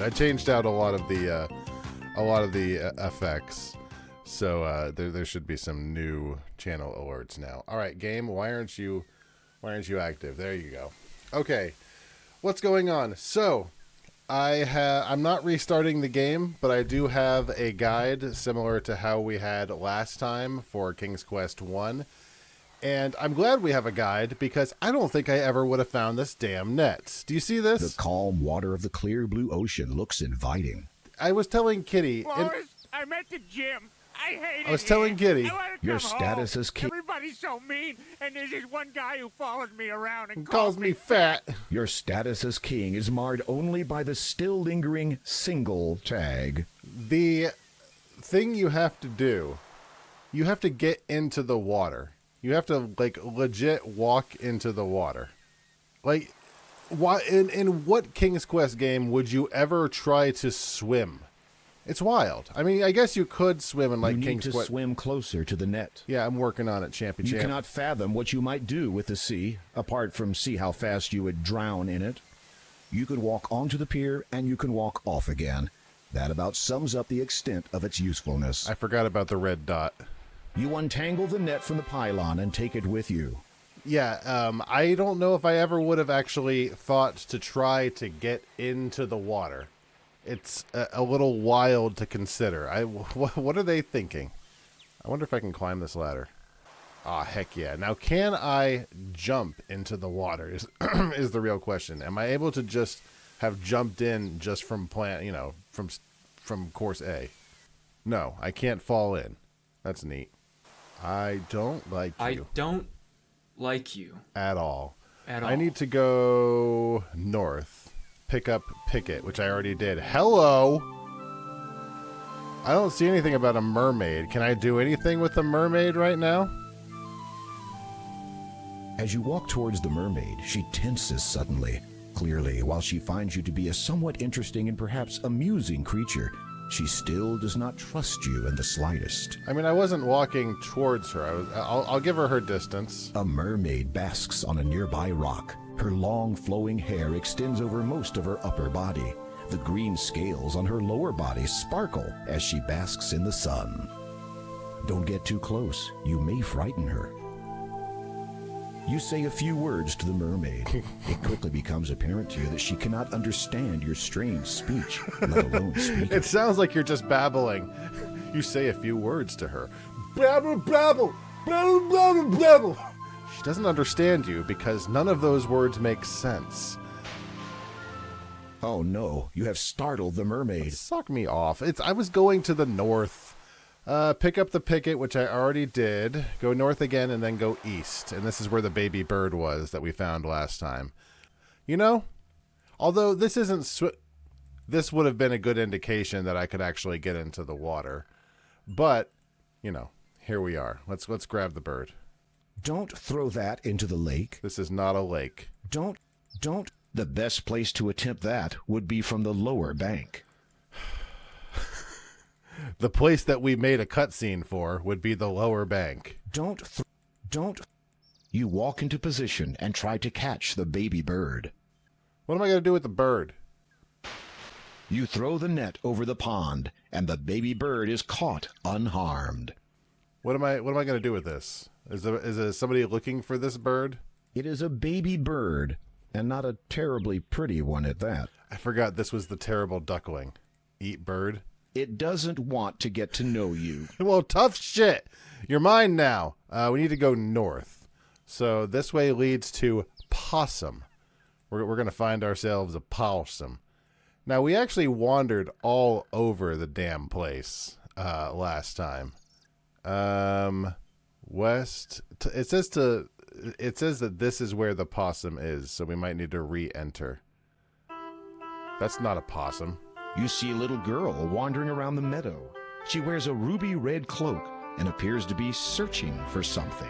I changed out a lot of the effects. So there should be some new channel alerts now. All right, game. Why aren't you active? There you go. Okay, what's going on? So I'm not restarting the game, but I do have a guide similar to how we had last time for King's Quest 1. And I'm glad we have a guide because I don't think I ever would have found this damn net. Do you see this? The calm water of the clear blue ocean looks inviting. I was telling Kitty. Lois, I'm at the gym. I hate it. I was telling Kitty. Your status as king. Everybody's so mean, and there's this one guy who follows me around and calls me fat. Your status as king is marred only by the still lingering single tag. The thing you have to do, you have to get into the water. You have to legit walk into the water. Why in what King's Quest game would you ever try to swim? It's wild. I mean, I guess you could swim in King's Quest. You need to swim closer to the net. Yeah, I'm working on it, Champy. You cannot fathom what you might do with the sea, apart from see how fast you would drown in it. You could walk onto the pier, and you can walk off again. That about sums up the extent of its usefulness. I forgot about the red dot. You untangle the net from the pylon and take it with you. Yeah, I don't know if I ever would have actually thought to try to get into the water. It's a little wild to consider. What are they thinking? I wonder if I can climb this ladder. Ah, heck yeah. Now, can I jump into the water is the real question. Am I able to just have jumped in just from from course A? No, I can't fall in. That's neat. I don't like you. I don't like you. At all. At all. I need to go north. Pick up Picket, which I already did. Hello! I don't see anything about a mermaid. Can I do anything with the mermaid right now? As you walk towards the mermaid, she tenses suddenly. Clearly, while she finds you to be a somewhat interesting and perhaps amusing creature, she still does not trust you in the slightest. I mean, I wasn't walking towards her. I'll give her distance. A mermaid basks on a nearby rock. Her long, flowing hair extends over most of her upper body. The green scales on her lower body sparkle as she basks in the sun. Don't get too close. You may frighten her. You say a few words to the mermaid. It quickly becomes apparent to you that she cannot understand your strange speech, let alone speak. It sounds like you're just babbling. You say a few words to her. Babble, babble, babble, babble, babble. She doesn't understand you because none of those words make sense. Oh no, you have startled the mermaid. Suck me off. I was going to the north. Pick up the Picket, which I already did. Go north again and then go east. And this is where the baby bird was that we found last time. You know, although this isn't... this would have been a good indication that I could actually get into the water. But, you know, here we are. Let's grab the bird. Don't throw that into the lake. This is not a lake. Don't. The best place to attempt that would be from the lower bank. The place that we made a cutscene for would be the lower bank. Don't. You walk into position and try to catch the baby bird. What am I going to do with the bird? You throw the net over the pond, and the baby bird is caught unharmed. What am I going to do with this? Is there somebody looking for this bird? It is a baby bird, and not a terribly pretty one at that. I forgot this was the terrible duckling. Eat bird. It doesn't want to get to know you. Well, tough shit. You're mine now. We need to go north. So this way leads to Possum. We're going to find ourselves a possum. Now, we actually wandered all over the damn place last time. West. It says that this is where the possum is, so we might need to re-enter. That's not a possum. You see a little girl wandering around the meadow. She wears a ruby red cloak and appears to be searching for something.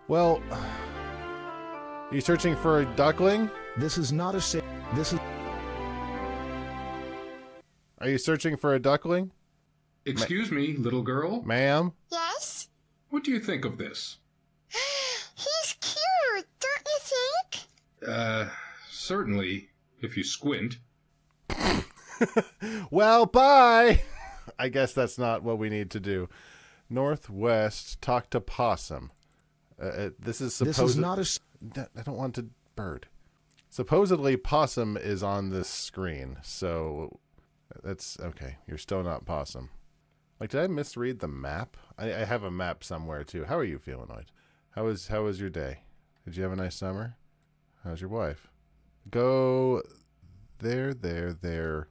Well, are you searching for a duckling? This is not a this is. Are you searching for a duckling? Excuse me, little girl. Ma'am? Yes? What do you think of this? He's cute, don't you think? Certainly, if you squint. Well, bye. I guess that's not what we need to do. Northwest, talk to possum. This is supposed. This is not I don't want to bird. Supposedly, possum is on this screen, so that's okay. You're still not possum. Like, did I misread the map? I have a map somewhere too. How are you feeling, Lloyd? How was your day? Did you have a nice summer? How's your wife? Go there.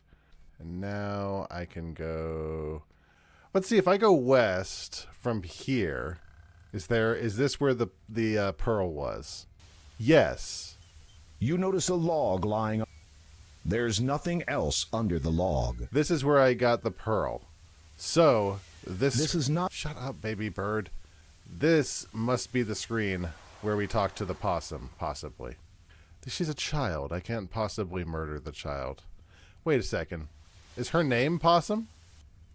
And now I can go. Let's see if I go west from here. Is this where the pearl was? Yes. You notice a log lying. There's nothing else under the log. This is where I got the pearl. So this is not. Shut up, baby bird. This must be the screen where we talk to the possum, possibly. She's a child. I can't possibly murder the child. Wait a second. Is her name Possum?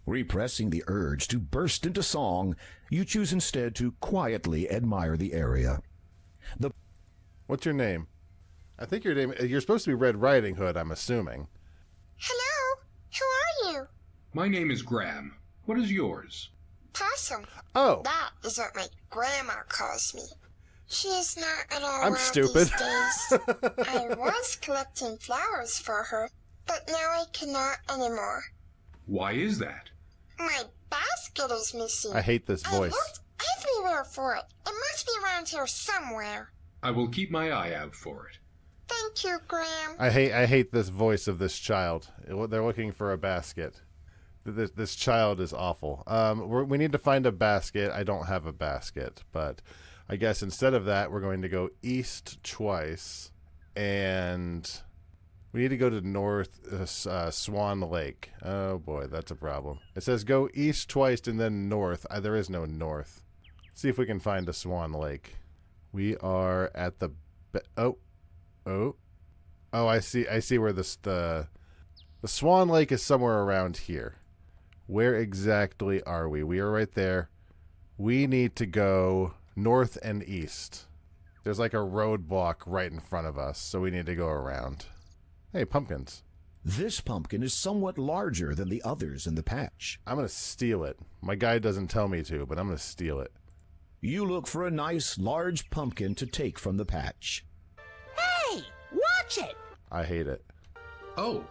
Repressing the urge to burst into song, you choose instead to quietly admire the area. What's your name? I think your name. You're supposed to be Red Riding Hood, I'm assuming. Hello? Who are you? My name is Graham. What is yours? Possum. Oh. That is what my grandma calls me. She is not at all I'm around stupid. these days. I was collecting flowers for her, but now I cannot anymore. Why is that? My basket is missing. I hate this I voice. looked everywhere for it. It must be around here somewhere. I will keep my eye out for it. Thank you, Graham. I hate this voice of this child. They're looking for a basket. This child is awful. We need to find a basket. I don't have a basket, but I guess instead of that, we're going to go east twice, and we need to go to North Swan Lake. Oh boy, that's a problem. It says go east twice and then north. There is no north. Let's see if we can find a Swan Lake. We are at the oh, I see where the Swan Lake is somewhere around here. Where exactly are we? We are right there. We need to go north and east. There's like a roadblock right in front of us, so we need to go around. Hey, pumpkins. This pumpkin is somewhat larger than the others in the patch. I'm going to steal it. My guide doesn't tell me to, but I'm going to steal it. You look for a nice, large pumpkin to take from the patch. Hey, watch it! I hate it. Oh,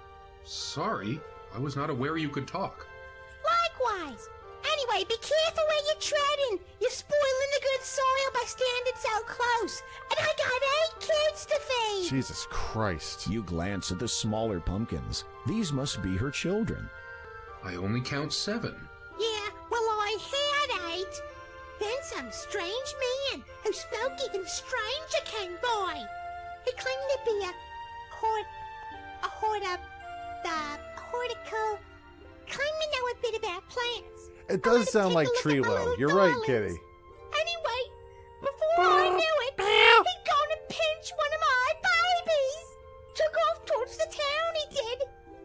sorry. I was not aware you could talk. Likewise. Anyway, be careful where you're treading. You're spoiling the good soil by standing so close. And I got 8 kids to feed. Jesus Christ. You glance at the smaller pumpkins. These must be her children. I only count 7. Yeah, well, I had 8. Then some strange man who spoke even stranger came by. He claimed to be a hortico, claimed to know a bit about plants. It I let does him sound take like a look at my Trelo. little You're right, darlings. Kitty. Anyway, before I knew it, he'd gone and pinched one of my babies. Took off towards the town, he did.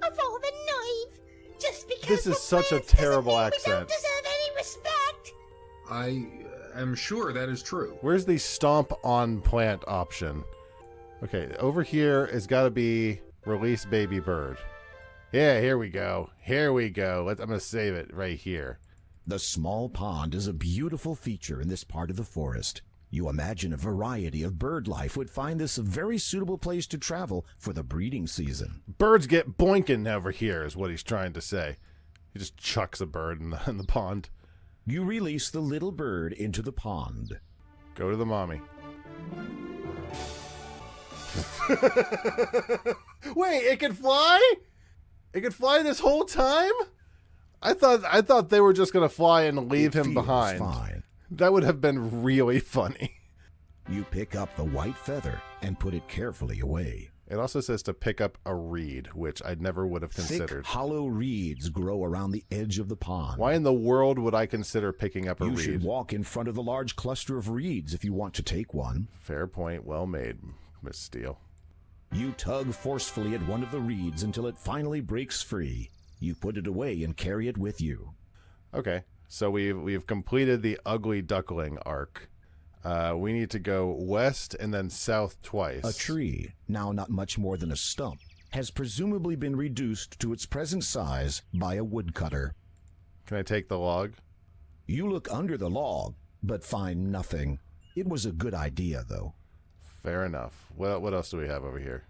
Of all the naive. Just because This is we're such a plants doesn't terrible mean accent. We don't deserve any respect. I am sure that is true. Where's the stomp on plant option? Okay, over here has got to be release baby bird. Yeah, here we go. Here we go. I'm going to save it right here. The small pond is a beautiful feature in this part of the forest. You imagine a variety of bird life would find this a very suitable place to travel for the breeding season. Birds get boinking over here is what he's trying to say. He just chucks a bird in the pond. You release the little bird into the pond. Go to the mommy. Wait, it can fly? It could fly this whole time? I thought they were just going to fly and leave It him feels behind. Fine. That would have been really funny. You pick up the white feather and put it carefully away. It also says to pick up a reed, which I never would have considered. Thick, hollow reeds grow around the edge of the pond. Why in the world would I consider picking up a You reed? should walk in front of the large cluster of reeds if you want to take one. Fair point. Well made, Miss Steele. You tug forcefully at one of the reeds until it finally breaks free. You put it away and carry it with you. Okay, so we've completed the ugly duckling arc. We need to go west and then south twice. A tree, now not much more than a stump, has presumably been reduced to its present size by a woodcutter. Can I take the log? You look under the log, but find nothing. It was a good idea, though. Fair enough. What else do we have over here?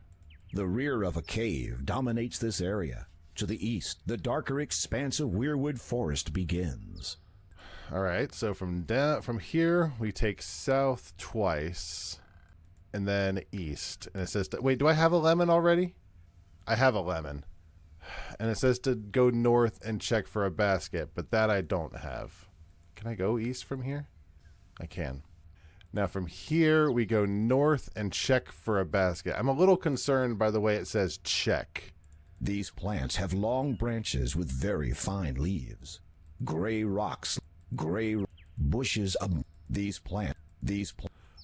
The rear of a cave dominates this area. To the east, the darker expanse of weirwood forest begins. All right, so from here we take south twice, and then east. And it says, wait, do I have a lemon already? I have a lemon. And it says to go north and check for a basket, but that I don't have. Can I go east from here? I can. Now from here we go north and check for a basket. I'm a little concerned by the way it says check. These plants have long branches with very fine leaves. Gray rocks, gray bushes of these plants.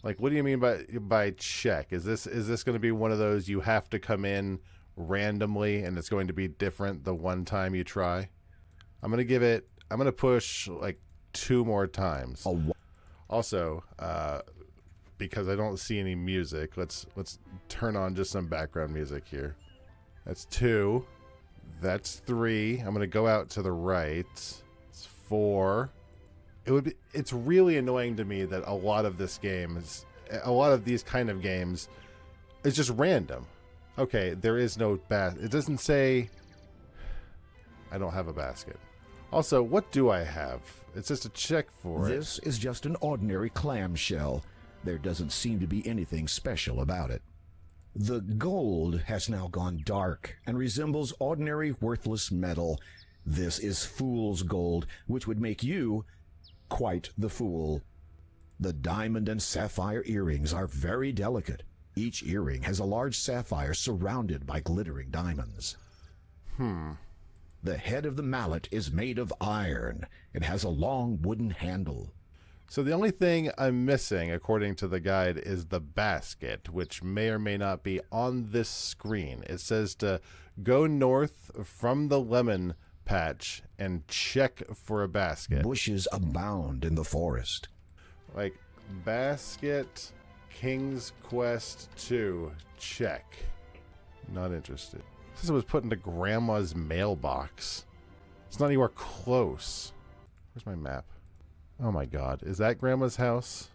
Like, what do you mean by check? Is this going to be one of those you have to come in randomly and it's going to be different the one time you try? I'm going to push like 2 more times. Also, because I don't see any music, let's turn on just some background music here. That's 2. That's 3. I'm going to go out to the right. It's 4. It's really annoying to me that a lot of these kind of games is just random. Okay, there is no basket. It doesn't say I don't have a basket. Also, what do I have? It's just a check for it. This is just an ordinary clamshell. There doesn't seem to be anything special about it. The gold has now gone dark and resembles ordinary worthless metal. This is fool's gold, which would make you quite the fool. The diamond and sapphire earrings are very delicate. Each earring has a large sapphire surrounded by glittering diamonds. The head of the mallet is made of iron. It has a long wooden handle. So the only thing I'm missing, according to the guide, is the basket, which may or may not be on this screen. It says to go north from the lemon patch and check for a basket. Bushes abound in the forest. Like, basket, King's Quest 2, check. Not interested. This was put into Grandma's mailbox. It's not anywhere close. Where's my map? Oh my God, is that Grandma's house?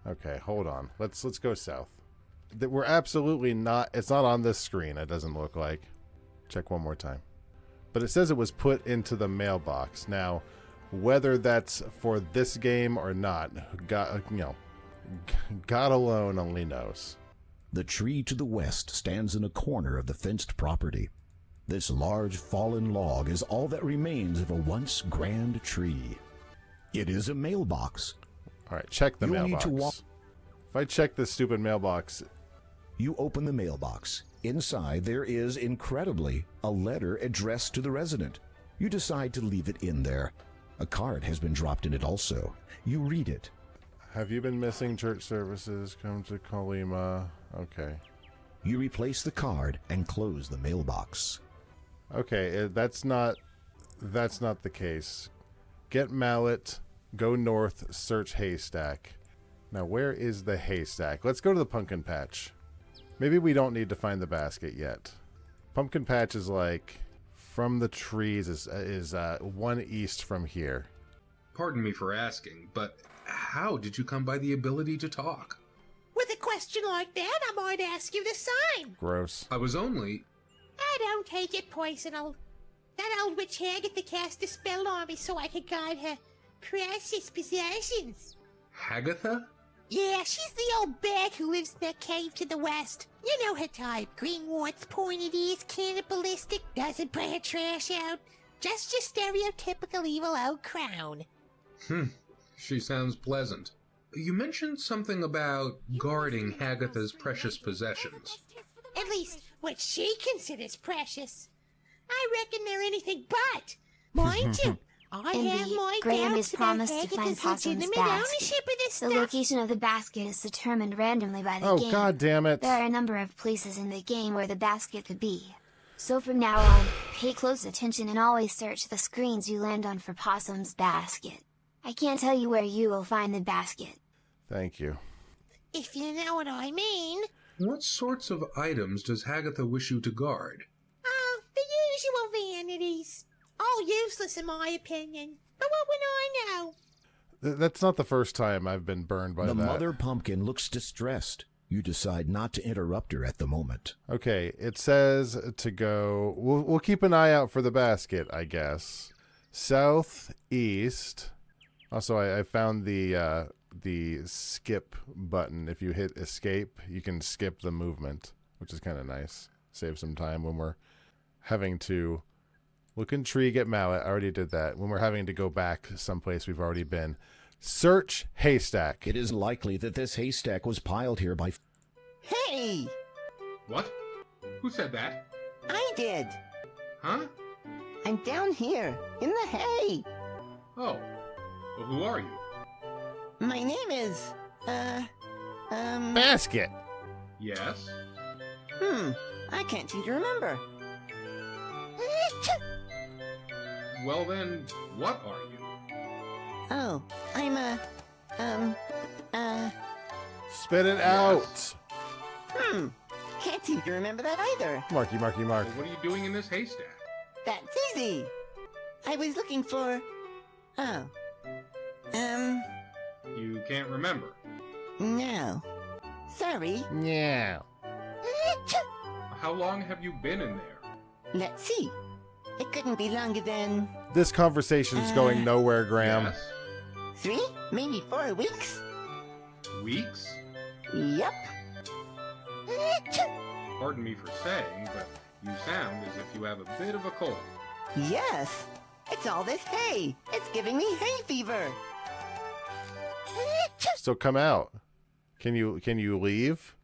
Okay, hold on. Let's go south. We're absolutely not. It's not on this screen. It doesn't look like. Check one more time. But it says it was put into the mailbox. Now, whether that's for this game or not, God alone only knows. The tree to the west stands in a corner of the fenced property. This large fallen log is all that remains of a once grand tree. It is a mailbox. All right, check the You'll mailbox. need to If I check this stupid mailbox... You open the mailbox. Inside there is, incredibly, a letter addressed to the resident. You decide to leave it in there. A card has been dropped in it also. You read it. Have you been missing church services? Come to Colima. Okay. You replace the card and close the mailbox. Okay, that's not the case. Get mallet, go north, search haystack. Now, where is the haystack? Let's go to the pumpkin patch. Maybe we don't need to find the basket yet. Pumpkin patch is like from the trees is 1 east from here. Pardon me for asking, but how did you come by the ability to talk? With a question like that, I might ask you the same. Gross. I was only... I don't take it personal. That old witch Agatha cast a spell on me so I could guard her precious possessions. Hagatha? Yeah, she's the old bag who lives in that cave to the west. You know her type. Green warts, pointed ears, cannibalistic, doesn't put her trash out. Just your stereotypical evil old crown. She sounds pleasant. You mentioned something about guarding Hagatha's precious possessions. At least, what she considers precious. I reckon they're anything but. Mind you, I have my Graham doubts is about promised to Agatha's find Possum's legitimate basket. ownership of this The stuff. location of the basket is determined randomly by the Oh, game. God damn it. There are a number of places in the game where the basket could be. So from now on, pay close attention and always search the screens you land on for Possum's basket. I can't tell you where you will find the basket. Thank you. If you know what I mean. What sorts of items does Hagatha wish you to guard? Oh, the usual vanities. All useless in my opinion. But what would I know? That's not the first time I've been burned by The that. mother pumpkin looks distressed. You decide not to interrupt her at the moment. Okay, it says to go... We'll keep an eye out for the basket, I guess. Southeast. Also, I found the skip button. If you hit escape, you can skip the movement, which is kind of nice. Save some time when we're having to look in tree, get mallet. I already did that. When we're having to go back someplace we've already been. Search haystack. It is likely that this haystack was piled here by... Hey! What? Who said that? I did. Huh? I'm down here, in the hay. Oh. Well, who are you? My name is, Basket. Yes? I can't seem to remember. Well then, what are you? Oh, I'm Spit it out. can't seem to remember that either. Marky, mark. Well, what are you doing in this haystack? That's easy. I was looking for, You can't remember. no. Sorry. Yeah. How long have you been in there? Let's see. It couldn't be longer than This conversation's going nowhere, Graham. Yes? 3, maybe 4 weeks. Weeks? Yep. Pardon me for saying, but you sound as if you have a bit of a cold. Yes. It's all this hay. It's giving me hay fever. So come out. Can you leave?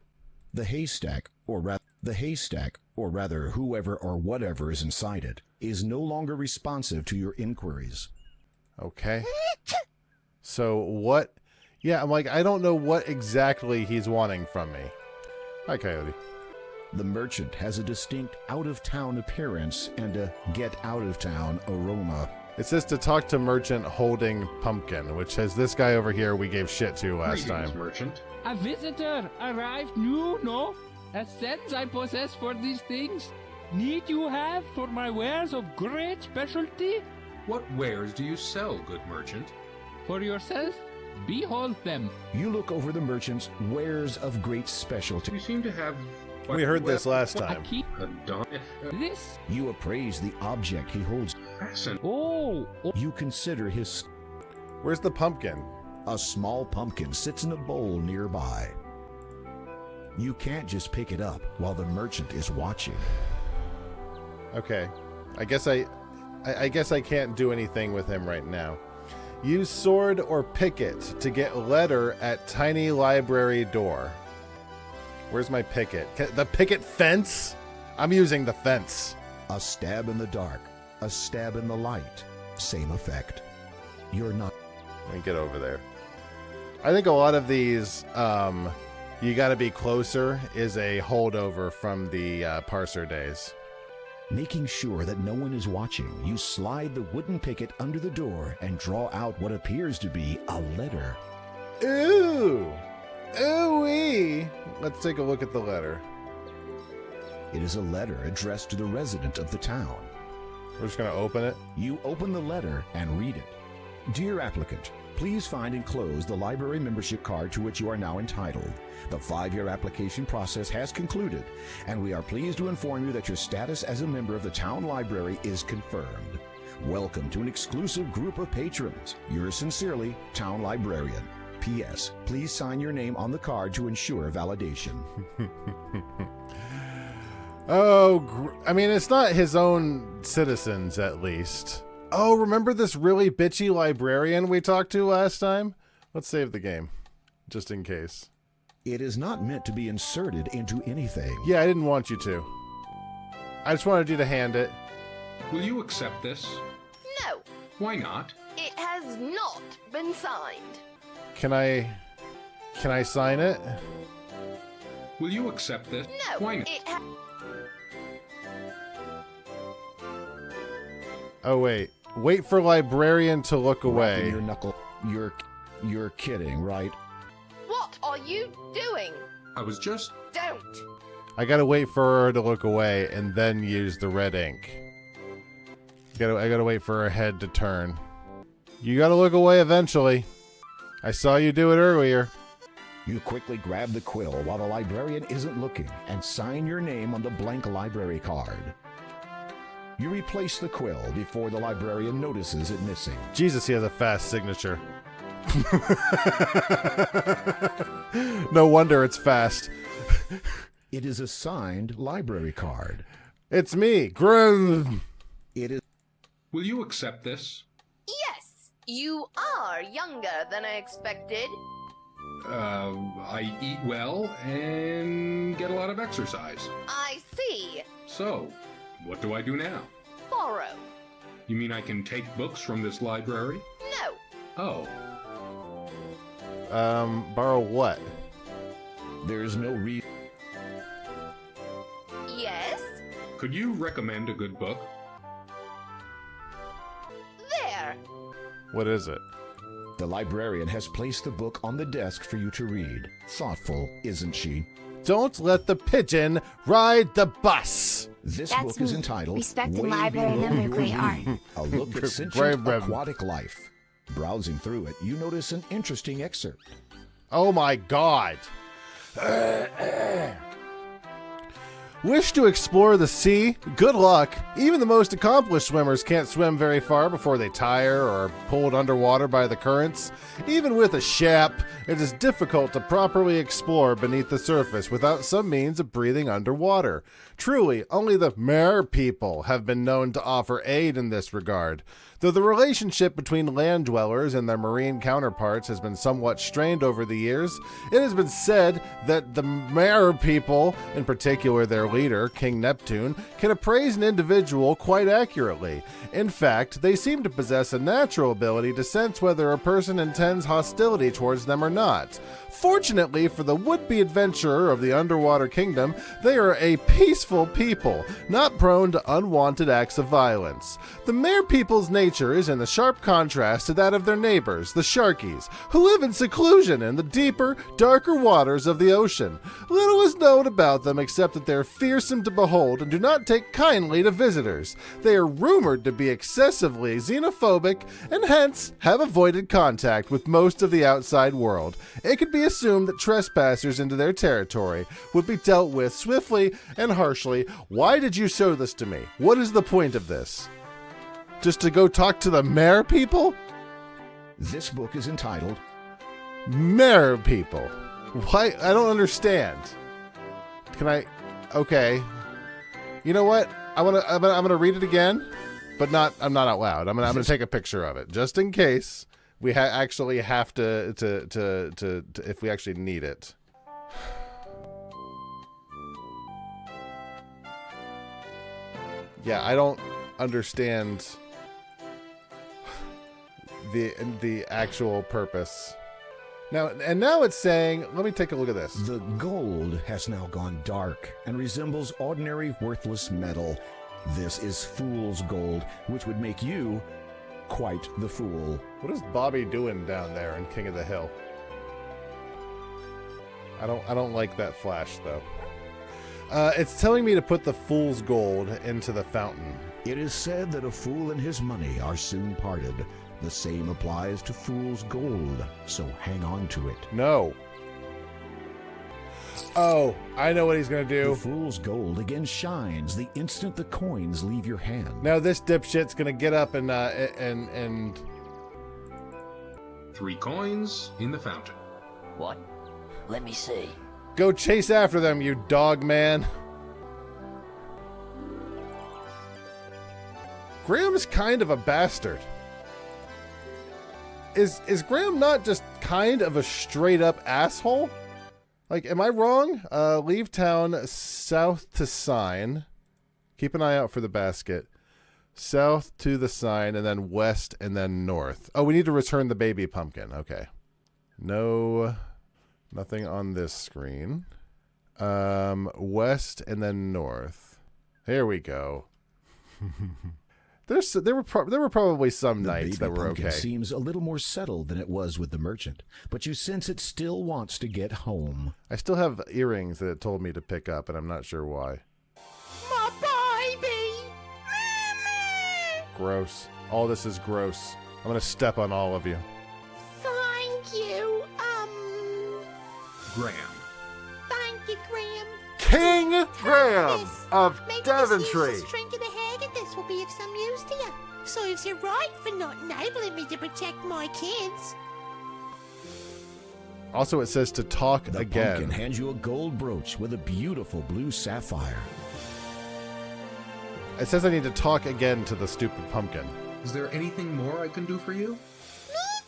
The haystack, or rather whoever or whatever is inside it, is no longer responsive to your inquiries. Okay. So what? Yeah, I'm like, I don't know what exactly he's wanting from me. Hi, Coyote. The merchant has a distinct out-of-town appearance and a get-out-of-town aroma. It says to talk to merchant holding pumpkin, which has this guy over here we gave shit to last Greetings, time. merchant. A visitor arrived new, no? A sense I possess for these things. Need you have for my wares of great specialty? What wares do you sell, good merchant? For yourself, behold them. You look over the merchant's wares of great specialty. You seem to have... We heard this last A time. key. This. You appraise the object he holds. Fascinating. Oh. You consider his... Where's the pumpkin? A small pumpkin sits in a bowl nearby. You can't just pick it up while the merchant is watching. Okay. I guess I can't do anything with him right now. Use sword or picket to get letter at tiny library door. Where's my picket? The picket fence? I'm using the fence. A stab in the dark, a stab in the light. Same effect. You're not... Let me get over there. I think a lot of these, you gotta be closer is a holdover from the parser days. Making sure that no one is watching, you slide the wooden picket under the door and draw out what appears to be a letter. Ooh! Ooh-wee! Let's take a look at the letter. It is a letter addressed to the resident of the town. We're just gonna open it. You open the letter and read it. Dear applicant, please find enclosed the library membership card to which you are now entitled. The 5-year application process has concluded, and we are pleased to inform you that your status as a member of the town library is confirmed. Welcome to an exclusive group of patrons. Yours sincerely, Town Librarian. P.S. Please sign your name on the card to ensure validation. Oh, I mean, it's not his own citizens, at least. Oh, remember this really bitchy librarian we talked to last time? Let's save the game, just in case. It is not meant to be inserted into anything. Yeah, I didn't want you to. I just wanted you to hand it. Will you accept this? No, Why not? it has not been signed. Can I sign it? Will you accept this? No, Why not? it Oh, wait. Wait for librarian to look Rapping away. your knuckle. You're kidding, right? What are you doing? I was just... Don't don't. I gotta wait for her to look away and then use the red ink. I gotta wait for her head to turn. You gotta look away eventually. I saw you do it earlier. You quickly grab the quill while the librarian isn't looking and sign your name on the blank library card. You replace the quill before the librarian notices it missing. Jesus, he has a fast signature. No wonder it's fast. It is a signed library card. It's me, Grim. It is. Will you accept this? Yes, you are younger than I expected. I eat well and get a lot of exercise. I see. So, what do I do now? Borrow. You mean I can take books from this library? No. Oh, Borrow what? There's no reason. Yes. could you recommend a good book? There. What is it? The librarian has placed the book on the desk for you to read. Thoughtful, isn't she? Don't let the pigeon ride the bus. This That's book is me. entitled Respected Way library Below member, Your great art. Need, a look at sentient aquatic life. Browsing through it, you notice an interesting excerpt. Oh my God. Wish to explore the sea? Good luck. Even the most accomplished swimmers can't swim very far before they tire or are pulled underwater by the currents. Even with a shap, it is difficult to properly explore beneath the surface without some means of breathing underwater. Truly, only the mer people have been known to offer aid in this regard. Though the relationship between land dwellers and their marine counterparts has been somewhat strained over the years, it has been said that the mer people, in particular their leader, King Neptune, can appraise an individual quite accurately. In fact, they seem to possess a natural ability to sense whether a person intends hostility towards them or not. Fortunately for the would-be adventurer of the underwater kingdom, they are a peaceful people, not prone to unwanted acts of violence. The mer people's nature is in the sharp contrast to that of their neighbors, the Sharkies, who live in seclusion in the deeper, darker waters of the ocean. Little is known about them except that they are fearsome to behold and do not take kindly to visitors. They are rumored to be excessively xenophobic and hence have avoided contact with most of the outside world. It could be assumed that trespassers into their territory would be dealt with swiftly and harshly. Why did you show this to me? What is the point of this? Just to go talk to the mer people? This book is entitled Mer people. Why? I don't understand. Can I? Okay. You know what? I'm gonna read it again, but not. I'm not out loud. I'm gonna take a picture of it just in case we actually have to if we actually need it. Yeah, I don't understand the actual purpose. Now it's saying, let me take a look at this. The gold has now gone dark and resembles ordinary worthless metal. This is fool's gold, which would make you quite the fool. What is Bobby doing down there in King of the Hill? I don't like that flash though. It's telling me to put the fool's gold into the fountain. It is said that a fool and his money are soon parted. The same applies to fool's gold, so hang on to it. No. Oh, I know what he's gonna do. The fool's gold again shines the instant the coins leave your hand. Now this dipshit's gonna get up and 3 coins in the fountain. What? Let me see. Go chase after them, you dog man. Graham's kind of a bastard. Is Graham not just kind of a straight up asshole? Like, am I wrong? Leave town south to sign. Keep an eye out for the basket. South to the sign, and then west, and then north. Oh, we need to return the baby pumpkin. Okay. No, nothing on this screen. West and then north. Here we go. There were probably some The nights baby that were pumpkin okay. seems a little more settled than it was with the merchant, but you sense it still wants to get home. I still have earrings that it told me to pick up, and I'm not sure why. My baby! Mama! Gross. All this is gross. I'm gonna step on all of you. Thank you, Graham. thank you, Graham. King Graham This. of Maybe Daventry. this drink of the Haggathis will be of some use to you. Serves you right for not enabling me to protect my kids. Also, it says to talk The again. pumpkin hands you a gold brooch with a beautiful blue sapphire. It says I need to talk again to the stupid pumpkin. Is there anything more I can do for you? Me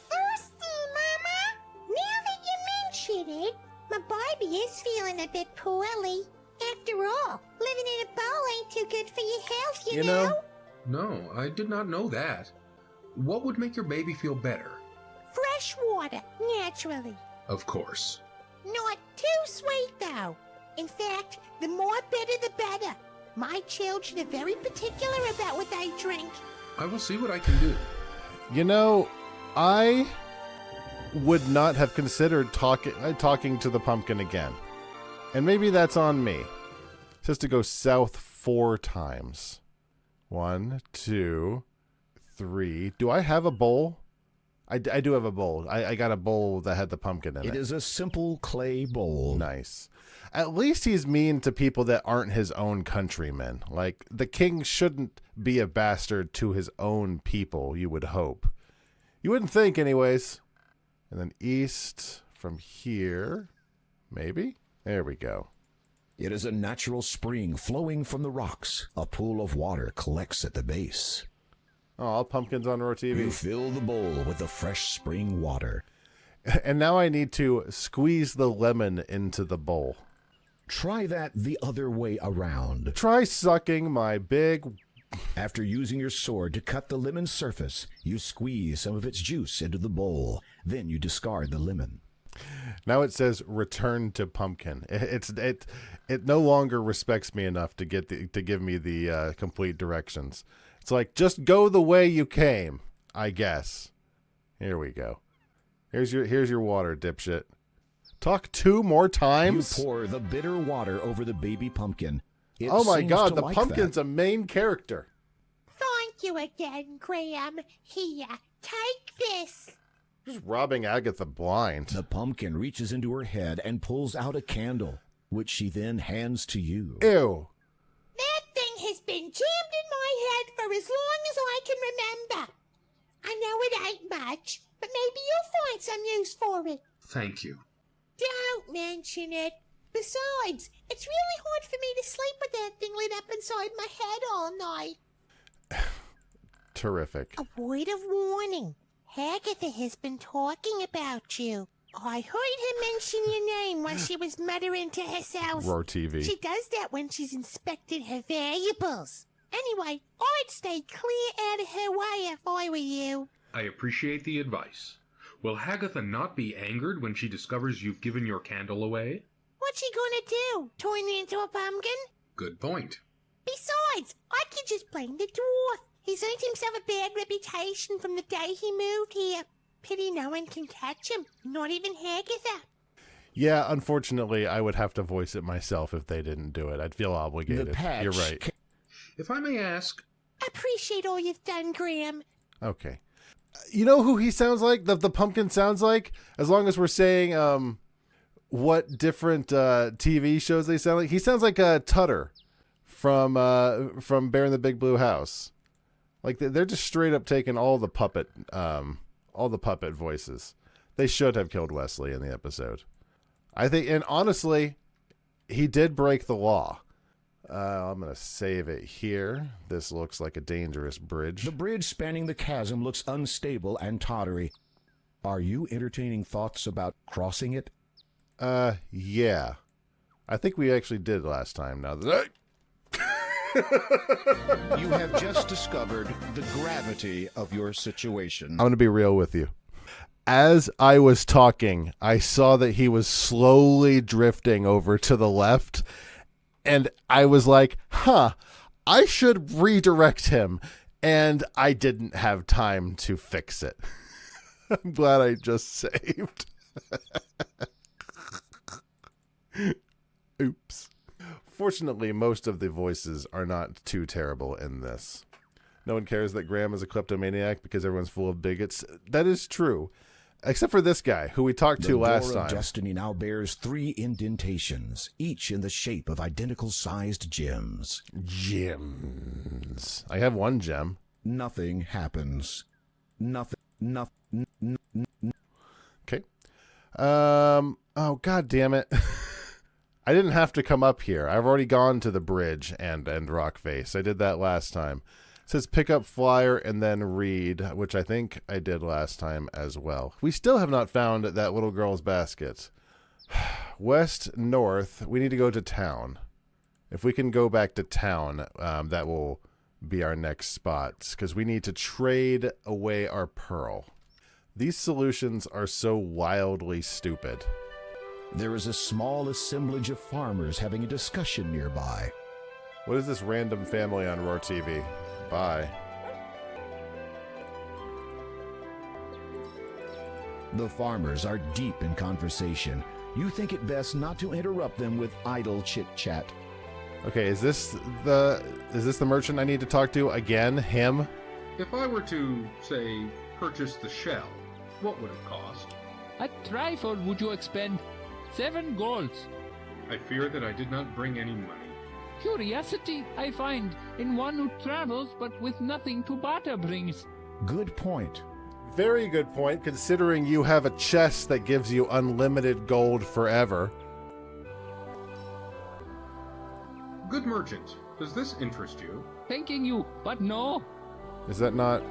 thirsty, Mama. Now that you mention it, my baby is feeling a bit poorly. After all, living in a bowl ain't too good for your health, you know? No, I did not know that. What would make your baby feel better? Fresh water, naturally. Of course. Not too sweet, though. In fact, the more bitter, the better. My children are very particular about what they drink. I will see what I can do. You know, I would not have considered talking to the pumpkin again. And maybe that's on me. It says to go south 4 times. 1, 2, 3. Do I have a bowl? I do have a bowl. I got a bowl that had the pumpkin in it. It is a simple clay bowl. Nice. At least he's mean to people that aren't his own countrymen. Like, the king shouldn't be a bastard to his own people, you would hope. You wouldn't think, anyways. And then east from here. Maybe? There we go. It is a natural spring flowing from the rocks. A pool of water collects at the base. Oh, all pumpkins on Roar TV. You fill the bowl with the fresh spring water. And now I need to squeeze the lemon into the bowl. Try that the other way around. Try sucking my big... After using your sword to cut the lemon surface, you squeeze some of its juice into the bowl. Then you discard the lemon. Now it says return to pumpkin. It no longer respects me enough to give me the complete directions. It's like, just go the way you came, I guess. Here we go. Here's your water, dipshit. Talk 2 more times? You pour the bitter water over the baby pumpkin. It Oh my seems god, to the like pumpkin's that. a main character. Thank you again, Graham. Here, take this. Just robbing Agatha blind. The pumpkin reaches into her head and pulls out a candle, which she then hands to you. Ew. That thing has been jammed in my head for as long as I can remember. I know it ain't much, but maybe you'll find some use for it. Thank you. Don't mention it. Besides, it's really hard for me to sleep with that thing lit up inside my head all night. Terrific. A word of warning. Agatha has been talking about you. I heard her mention your name while she was muttering to herself. Roar TV. She does that when she's inspected her valuables. Anyway, I'd stay clear out of her way if I were you. I appreciate the advice. Will Hagatha not be angered when she discovers you've given your candle away? What's she gonna do? Turn me into a pumpkin? Good point. Besides, I could just blame the dwarf. He's earned himself a bad reputation from the day he moved here. Pity no one can catch him, not even Hagatha. Yeah, unfortunately, I would have to voice it myself if they didn't do it. I'd feel obligated. The patch You're right. If I may ask... Appreciate all you've done, Graham. Okay. You know who he sounds like? The pumpkin sounds like? As long as we're saying what different TV shows they sound like. He sounds like Tutter from Bear in the Big Blue House. Like they're just straight up taking all the puppet voices. They should have killed Wesley in the episode. I think, and honestly, he did break the law. I'm going to save it here. This looks like a dangerous bridge. The bridge spanning the chasm looks unstable and tottery. Are you entertaining thoughts about crossing it? Yeah. I think we actually did last time. Now that You have just discovered the gravity of your situation. I'm going to be real with you. As I was talking, I saw that he was slowly drifting over to the left, and I was like, I should redirect him. And I didn't have time to fix it. I'm glad I just saved. Oops. Fortunately, most of the voices are not too terrible in this. No one cares that Graham is a kleptomaniac because everyone's full of bigots. That is true. Except for this guy, who we talked to last The door time. of destiny now bears 3 indentations, each in the shape of identical-sized gems. Gems. I have 1 gem. Nothing happens. Nothing. Okay. Oh, God damn it. I didn't have to come up here. I've already gone to the bridge and rock face. I did that last time. It says pick up flyer and then read, which I think I did last time as well. We still have not found that little girl's basket. West, north, we need to go to town. If we can go back to town, that will be our next spot, because we need to trade away our pearl. These solutions are so wildly stupid. There is a small assemblage of farmers having a discussion nearby. What is this random family on Roar TV? Bye. The farmers are deep in conversation. You think it best not to interrupt them with idle chit-chat. Okay, is this the merchant I need to talk to again? Him? If I were to, say, purchase the shell, what would it cost? A trifle would you expend? 7 golds. I fear that I did not bring any money. Curiosity, I find, in one who travels but with nothing to barter brings. Good point. Very good point, considering you have a chest that gives you unlimited gold forever. Good merchant, does this interest you? Thanking you, but no. Is that not...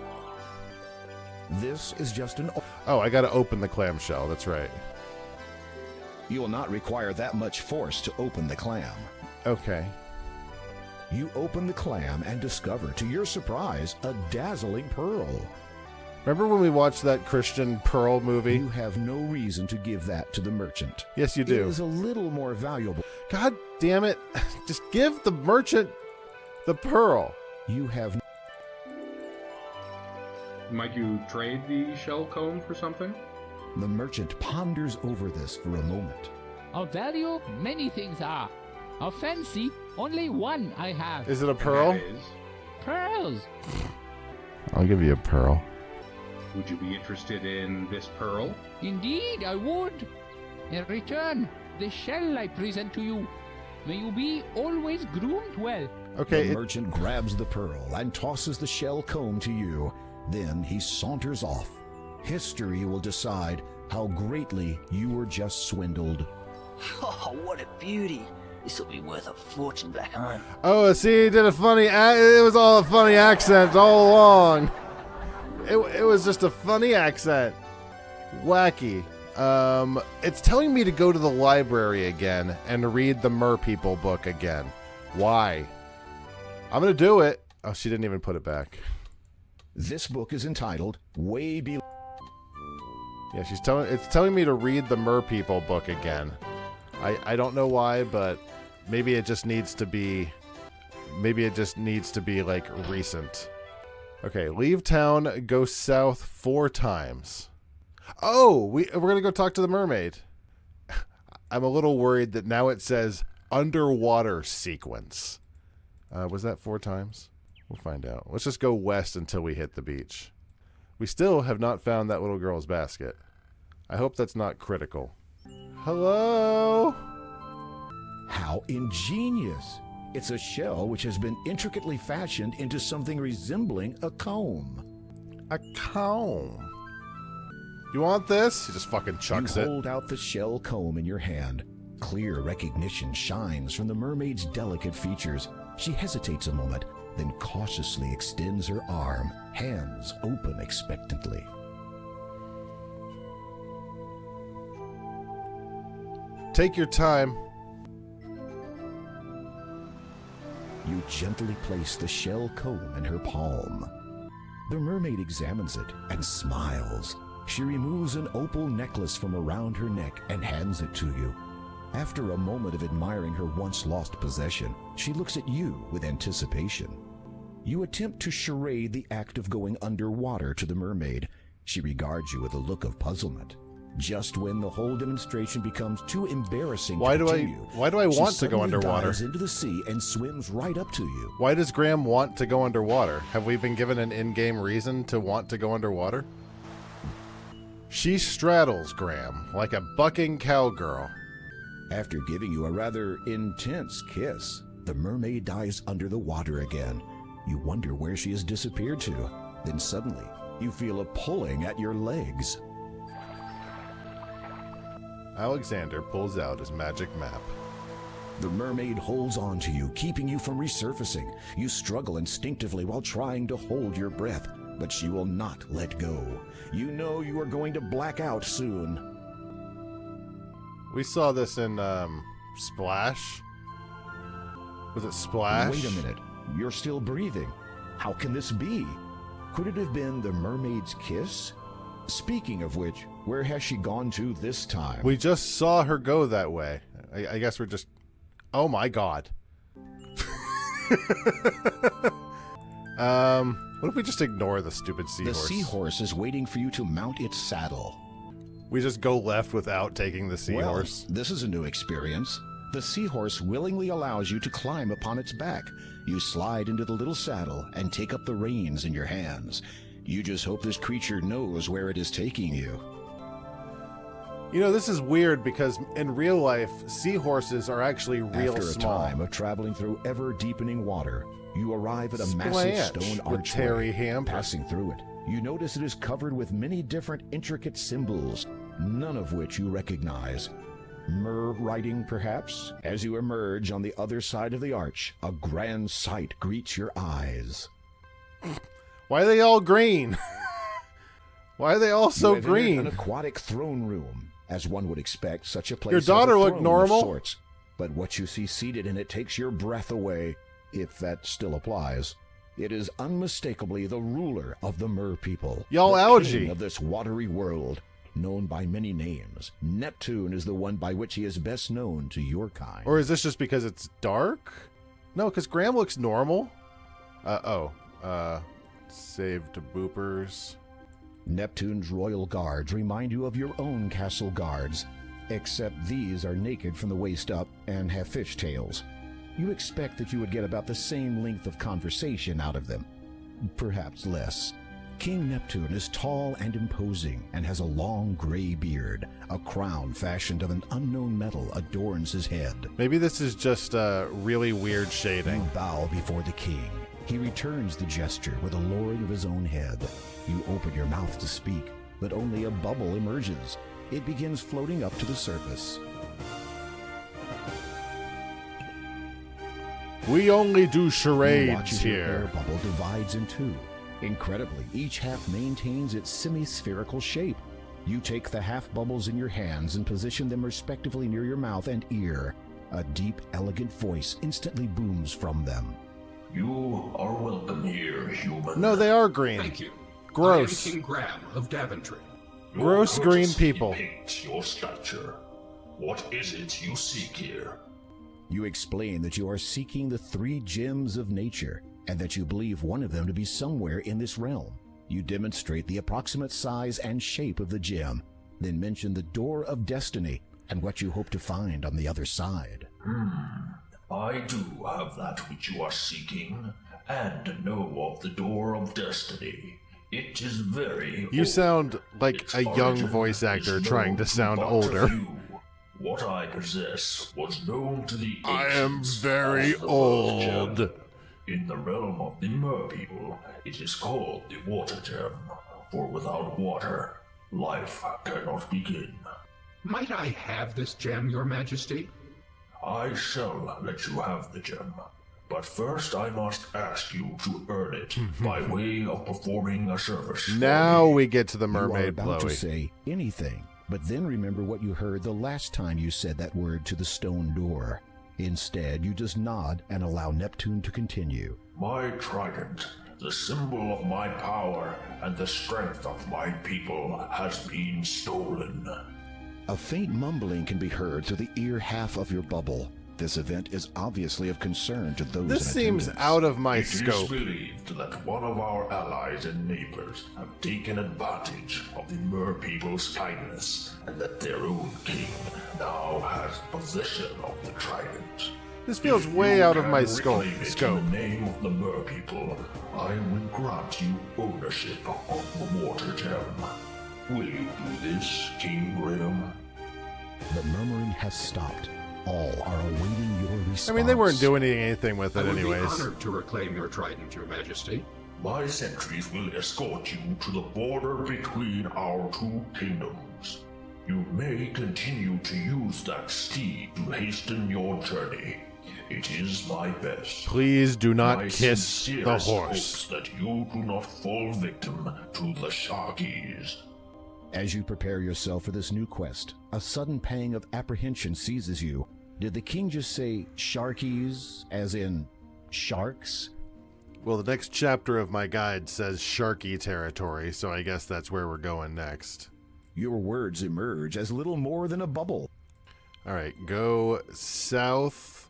This is just an... Oh, I gotta open the clamshell, that's right. You will not require that much force to open the clam. Okay. You open the clam and discover, to your surprise, a dazzling pearl. Remember when we watched that Christian Pearl movie? You have no reason to give that to the merchant. Yes, you do. It is a little more valuable. God damn it. Just give the merchant the pearl. You have... Might you trade the shell comb for something? The merchant ponders over this for a moment. Of value, many things are. Of fancy, only one I have. Is it a pearl? And that is? Pearls. I'll give you a pearl. Would you be interested in this pearl? Indeed, I would. In return, the shell I present to you. May you be always groomed well. Okay. The merchant grabs the pearl and tosses the shell comb to you. Then he saunters off. History will decide how greatly you were just swindled. Oh, what a beauty. This will be worth a fortune back home. Oh, see, he did a funny... it was all a funny accent all along. It was just a funny accent. Wacky. It's telling me to go to the library again and read the Merpeople book again. Why? I'm going to do it. Oh, she didn't even put it back. This book is entitled Way Below. Yeah, it's telling me to read the Merpeople book again. I don't know why, but maybe it just needs to be like recent. Okay, leave town, go south 4 times. Oh, we're going to go talk to the mermaid. I'm a little worried that now it says underwater sequence. Was that 4 times? We'll find out. Let's just go west until we hit the beach. We still have not found that little girl's basket. I hope that's not critical. Hello? How ingenious! It's a shell which has been intricately fashioned into something resembling a comb. A comb? You want this? He just fucking chucks you it. Hold out the shell comb in your hand. Clear recognition shines from the mermaid's delicate features. She hesitates a moment, then cautiously extends her arm, hands open expectantly. Take your time. You gently place the shell comb in her palm. The mermaid examines it and smiles. She removes an opal necklace from around her neck and hands it to you. After a moment of admiring her once-lost possession, she looks at you with anticipation. You attempt to charade the act of going underwater to the mermaid. She regards you with a look of puzzlement. Just when the whole demonstration becomes too embarrassing Why to do I continue, want she to go suddenly underwater? dives into the sea and swims right up to you. Why does Graham want to go underwater? Have we been given an in-game reason to want to go underwater? She straddles Graham like a bucking cowgirl. After giving you a rather intense kiss, the mermaid dives under the water again. You wonder where she has disappeared to. Then suddenly, you feel a pulling at your legs. Alexander pulls out his magic map. The mermaid holds on to you, keeping you from resurfacing. You struggle instinctively while trying to hold your breath, but she will not let go. You know you are going to black out soon. We saw this in Splash. Was it Splash? Wait a minute. You're still breathing. How can this be? Could it have been the mermaid's kiss? Speaking of which, where has she gone to this time? We just saw her go that way. I guess we're just... Oh my god. What if we just ignore the stupid seahorse? The seahorse is waiting for you to mount its saddle. We just go left without taking the seahorse. Well, this is a new experience. The seahorse willingly allows you to climb upon its back. You slide into the little saddle and take up the reins in your hands. You just hope this creature knows where it is taking you. You know, this is weird because in real life, seahorses are actually real After small. a time of traveling through ever-deepening water, you arrive at a massive stone with Terry archway. Hamper. Passing through it, you notice it is covered with many different intricate symbols, none of which you recognize. Mer writing, perhaps? As you emerge on the other side of the arch, a grand sight greets your eyes. Why are they all green? Why are they all so You have entered green? an aquatic throne room. As one would expect, such a place Your has a daughter looked throne normal. of sorts. But what you see seated in it takes your breath away, if that still applies. It is unmistakably the ruler of the Mer people. Y'all the algae. king of this watery world, known by many names. Neptune is the one by which he is best known to your kind. Or is this just because it's dark? No, because Graham looks normal. Save to boopers. Neptune's royal guards remind you of your own castle guards, except these are naked from the waist up and have fishtails. You expect that you would get about the same length of conversation out of them, perhaps less. King Neptune is tall and imposing and has a long gray beard. A crown fashioned of an unknown metal adorns his head. Maybe this is just really weird shading. You bow before the king. He returns the gesture with a lowering of his own head. You open your mouth to speak, but only a bubble emerges. It begins floating up to the surface. We only do You watch charades as your air here. bubble divides in two. Incredibly, each half maintains its semi-spherical shape. You take the half bubbles in your hands and position them respectively near your mouth and ear. A deep, elegant voice instantly booms from them. You are welcome here, human. No, they are green. Thank you. Gross. I am King Graham of Daventry. Gross green people. Depicts your stature. What is it you seek here? You explain that you are seeking the 3 gems of nature, and that you believe one of them to be somewhere in this realm. You demonstrate the approximate size and shape of the gem, then mention the Door of Destiny and what you hope to find on the other side. I do have that which you are seeking, and know of the Door of Destiny. It is very You old. sound like Its a young origin voice actor is trying to known sound but older. few. What I possess was known to the I am ancients very as the old. Water Gem. In the realm of the Mer people, it is called the Water Gem, for without water, life cannot begin. Might I have this gem, Your Majesty? I shall let you have the gem, but first I must ask you to earn it by way of performing a service. for Now me. we get to the You are mermaid about to blowy. say anything, but then remember what you heard the last time you said that word to the stone door. Instead, you just nod and allow Neptune to continue. My trident, the symbol of my power and the strength of my people, has been stolen. A faint mumbling can be heard through the ear half of your bubble. This event is obviously of concern to those This in seems attendance. out of my It is scope. believed that one of our allies and neighbors have taken advantage of the Mer people's kindness, and that their own king now has possession of the trident. This feels If way you out of can my reclaim it scope. In the name of the Mer people, I will grant you ownership of the water gem. Will you do this, King Grim? The murmuring has stopped. All are awaiting your response. I mean, they weren't doing anything with it I would anyways. be honored to reclaim your trident, Your Majesty. My sentries will escort you to the border between our two kingdoms. You may continue to use that steed to hasten your journey. It is my best. Please do not My kiss the sincerest horse. hopes that you do not fall victim to the Sharkies. As you prepare yourself for this new quest, a sudden pang of apprehension seizes you. Did the king just say sharkies, as in sharks? Well, the next chapter of my guide says Sharky territory, so I guess that's where we're going next. Your words emerge as little more than a bubble. All right, go south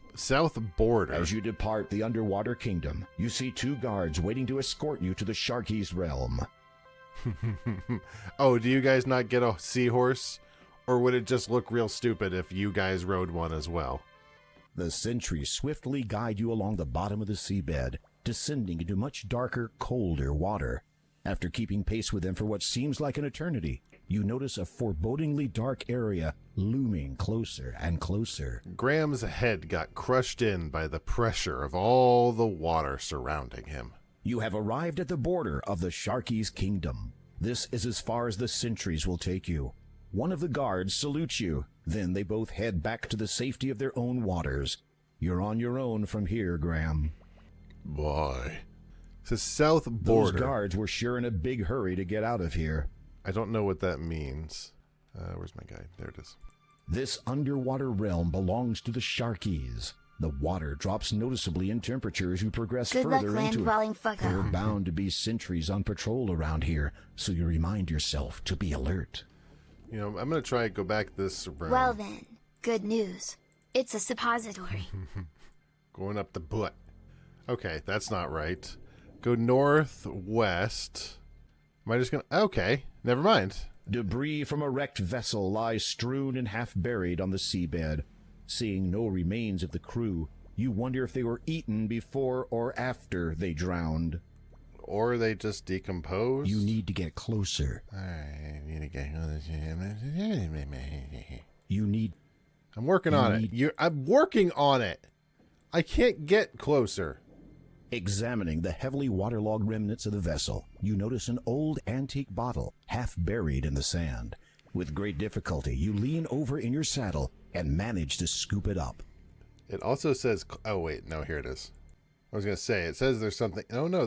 border. As you depart the underwater kingdom, you see two guards waiting to escort you to the sharkies' realm. Oh, do you guys not get a seahorse? Or would it just look real stupid if you guys rode one as well? The sentries swiftly guide you along the bottom of the seabed, descending into much darker, colder water. After keeping pace with them for what seems like an eternity, you notice a forebodingly dark area looming closer and closer. Graham's head got crushed in by the pressure of all the water surrounding him. You have arrived at the border of the Sharkies' kingdom. This is as far as the sentries will take you. One of the guards salutes you. Then they both head back to the safety of their own waters. You're on your own from here, Graham. Boy. It's the south border. Those guards were sure in a big hurry to get out of here. I don't know what that means. Where's my guide? There it is. This underwater realm belongs to the Sharkies. The water drops noticeably in temperature as you progress Good luck, further land into dwelling it. There are fucker. bound to be sentries on patrol around here, so you remind yourself to be alert. You know, I'm going to try and go back this room. Well then, good news. It's a suppository. Going up the butt. Okay, that's not right. Go northwest. Am I just going to... Okay, never mind. Debris from a wrecked vessel lies strewn and half buried on the seabed. Seeing no remains of the crew, you wonder if they were eaten before or after they drowned. Or they just decomposed? You need to get closer. I need to get... You need... I'm working on it. I'm working on it. I can't get closer. Examining the heavily waterlogged remnants of the vessel, you notice an old antique bottle, half buried in the sand. With great difficulty, you lean over in your saddle and manage to scoop it up. It also says... Oh, wait. No, here it is. I was going to say, it says there's something... Oh, no,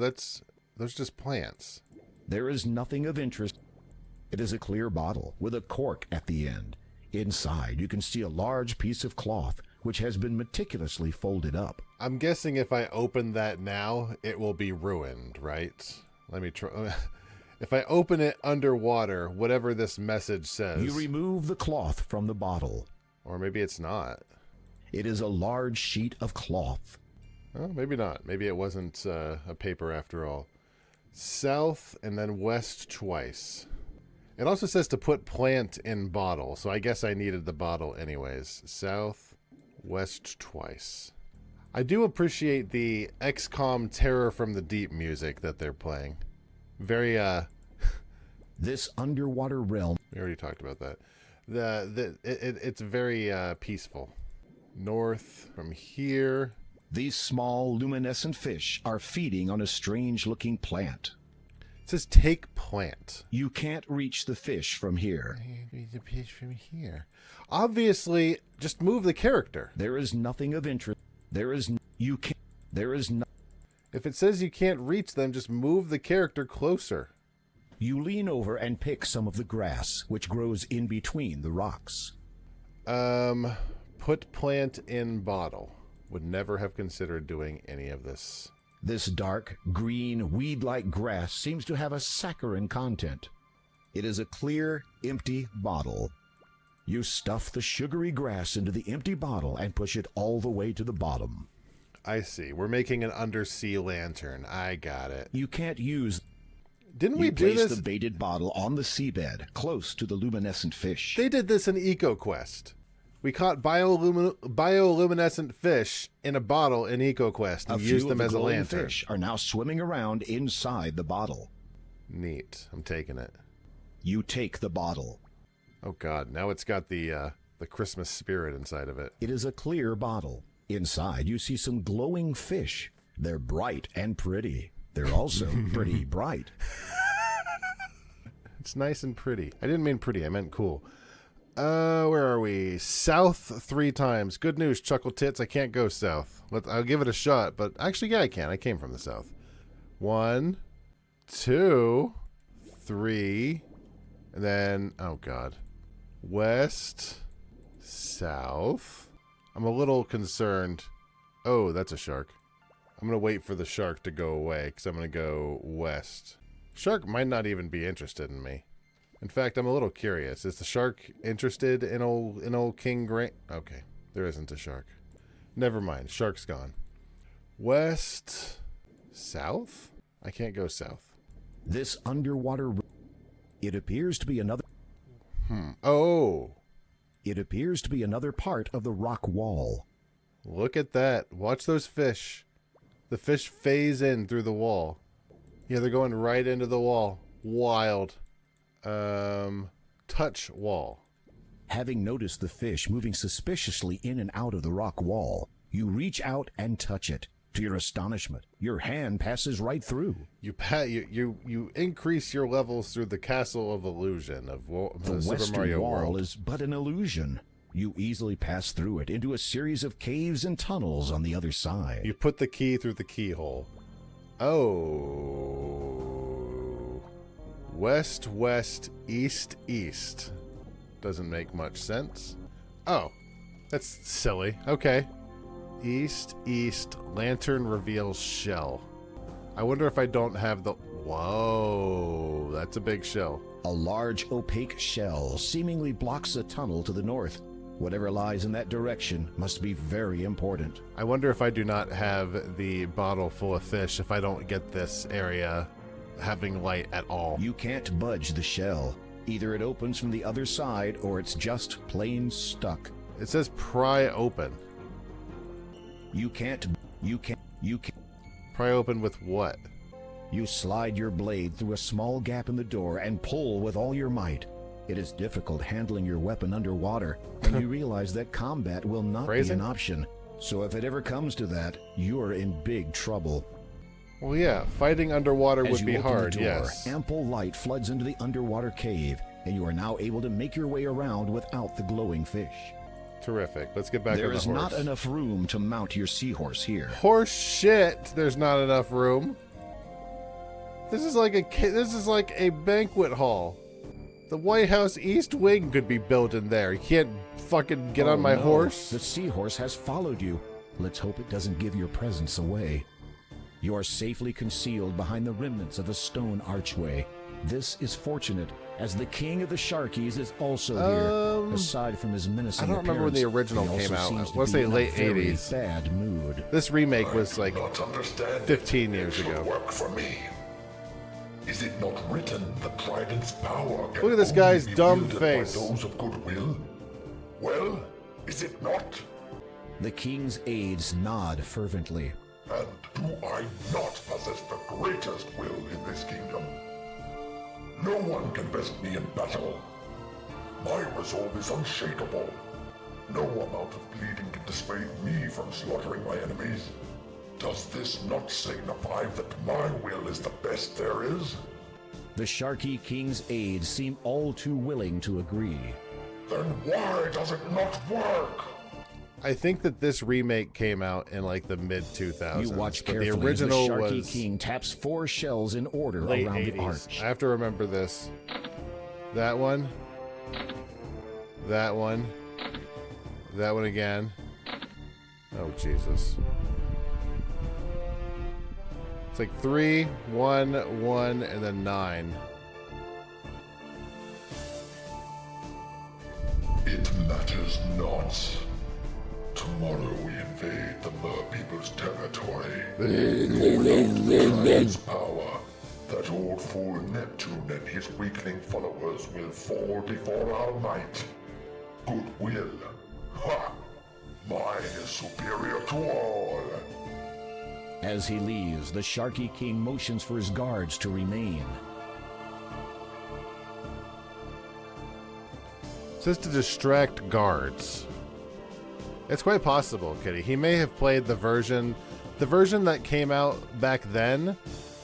those just plants. There is nothing of interest. It is a clear bottle with a cork at the end. Inside, you can see a large piece of cloth, which has been meticulously folded up. I'm guessing if I open that now, it will be ruined, right? Let me try... If I open it underwater, whatever this message says... You remove the cloth from the bottle. Or maybe it's not. It is a large sheet of cloth. Oh, maybe not. Maybe it wasn't a paper after all. South and then west twice. It also says to put plant in bottle, so I guess I needed the bottle anyways. South, west twice. I do appreciate the XCOM Terror from the Deep music that they're playing. Very, This underwater realm... We already talked about that. It's very peaceful. North from here... These small, luminescent fish are feeding on a strange-looking plant. It says take plant. You can't reach the fish from here. The fish from here. Obviously, just move the character. There is nothing of interest. If it says you can't reach them, just move the character closer. You lean over and pick some of the grass, which grows in between the rocks. Put plant in bottle. Would never have considered doing any of this. This dark, green, weed-like grass seems to have a saccharine content. It is a clear, empty bottle. You stuff the sugary grass into the empty bottle and push it all the way to the bottom. I see. We're making an undersea lantern. I got it. You can't use... Didn't we You do place this? the baited bottle on the seabed, close to the luminescent fish. They did this in EcoQuest. We caught bioluminescent fish in a bottle in EcoQuest and used them as a lantern. Fish are now swimming around inside the bottle. Neat. I'm taking it. You take the bottle. Oh God! Now it's got the Christmas spirit inside of it. It is a clear bottle. Inside, you see some glowing fish. They're bright and pretty. They're also pretty bright. It's nice and pretty. I didn't mean pretty. I meant cool. Where are we? South 3 times. Good news, Chuckle Tits. I can't go south. I'll give it a shot, but actually, yeah, I can. I came from the south. 1, 2, 3, and then, oh God. West, south. I'm a little concerned. Oh, that's a shark. I'm going to wait for the shark to go away because I'm going to go west. Shark might not even be interested in me. In fact, I'm a little curious. Is the shark interested in old King Grant? Okay, there isn't a shark. Never mind. Shark's gone. West, south? I can't go south. This underwater... It appears to be another... Oh. It appears to be another part of the rock wall. Look at that. Watch those fish. The fish phase in through the wall. Yeah, they're going right into the wall. Wild. Touch wall. Having noticed the fish moving suspiciously in and out of the rock wall, you reach out and touch it. To your astonishment, your hand passes right through. You increase your levels through the Castle of Illusion of the Super western Mario wall World. is but an illusion. You easily pass through it into a series of caves and tunnels on the other side. You put the key through the keyhole. Oh. West, west, east, east. Doesn't make much sense. Oh. That's silly. Okay. East, east, lantern reveals shell. I wonder if I don't have the... Whoa. That's a big shell. A large opaque shell seemingly blocks a tunnel to the north. Whatever lies in that direction must be very important. I wonder if I do not have the bottle full of fish if I don't get this area having light at all. You can't budge the shell. Either it opens from the other side or it's just plain stuck. It says pry open. You can't. Pry open with what? You slide your blade through a small gap in the door and pull with all your might. It is difficult handling your weapon underwater, and you realize that combat will not be an option. So if it ever comes to that, you're in big trouble. Well, yeah, fighting underwater would be hard, the door, yes. Ample light floods into the underwater cave, and you are now able to make your way around without the glowing fish. Terrific. Let's get back on the horse. There is not enough room to mount your seahorse here. Horse shit! There's not enough room. This is like a banquet hall. The White House East Wing could be built in there. You can't fucking get on my horse. The seahorse has followed you. Let's hope it doesn't give your presence away. You are safely concealed behind the remnants of a stone archway. This is fortunate, as the king of the Sharkies is also here. Aside from his menacing I don't remember when the original came out. I want to say late 80s. Bad mood. This remake was like 15 years ago. Work for me. Is it not written that Trident's power can Look at this guy's only be dumb wielded face. by those of goodwill? Well, is it not? The king's aides nod fervently. And do I not possess the greatest will in this kingdom? No one can best me in battle. My resolve is unshakable. No amount of bleeding can dissuade me from slaughtering my enemies. Does this not signify that my will is the best there is? The Sharky King's aides seem all too willing to agree. Then why does it not work? I think that this remake came out in like the mid-2000s. You watch but carefully the original as the Sharky was King taps 4 shells in order late around 80s. the arch. I have to remember this. That one. That one. That one again. Oh, Jesus. It's like 3, 1, 1, and then 9. It matters not. Tomorrow we invade the Merpeople's territory. Without its power, that old fool Neptune and his weakling followers will fall before our might. Goodwill. Ha! Mine is superior to all. As he leaves, the Sharky King motions for his guards to remain. It says to distract guards. It's quite possible, Kitty. He may have played the version that came out back then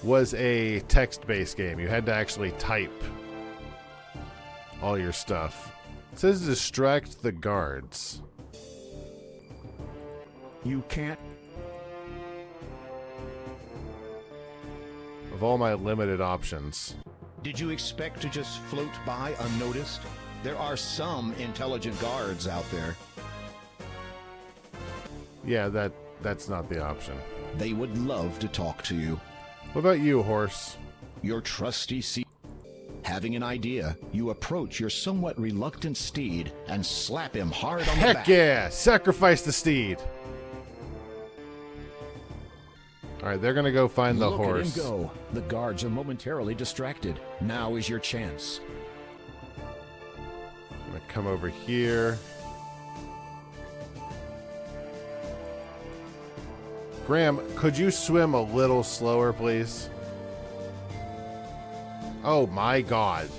was a text-based game. You had to actually type all your stuff. It says distract the guards. You can't. Of all my limited options. Did you expect to just float by unnoticed? There are some intelligent guards out there. Yeah, that's not the option. They would love to talk to you. What about you, horse? Your trusty Having an idea, you approach your somewhat reluctant steed and slap him hard on the back. Heck yeah! Sacrifice the steed! Alright, they're gonna go find the horse. Look at him go. The guards are momentarily distracted. Now is your chance. I'm gonna come over here. Graham, could you swim a little slower, please? Oh my god.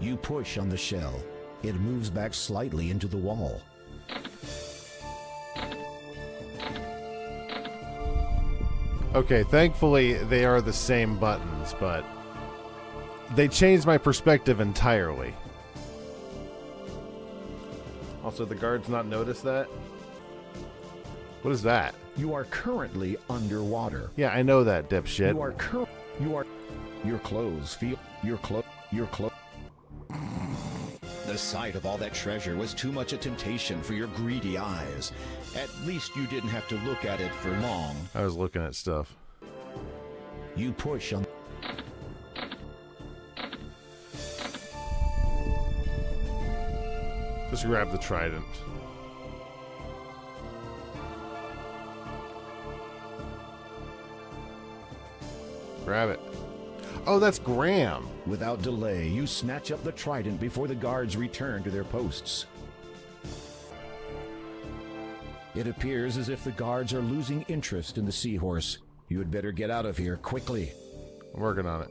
You push on the shell. It moves back slightly into the wall. Okay, thankfully they are the same buttons, but they changed my perspective entirely. Also, the guards not notice that? What is that? You are currently underwater. Yeah, I know that, dipshit. Your clothes feel... Your clothes... The sight of all that treasure was too much a temptation for your greedy eyes. At least you didn't have to look at it for long. I was looking at stuff. You push on... Just grab the trident. Grab it. Oh, that's Graham. Without delay, you snatch up the trident before the guards return to their posts. It appears as if the guards are losing interest in the seahorse. You had better get out of here quickly. I'm working on it.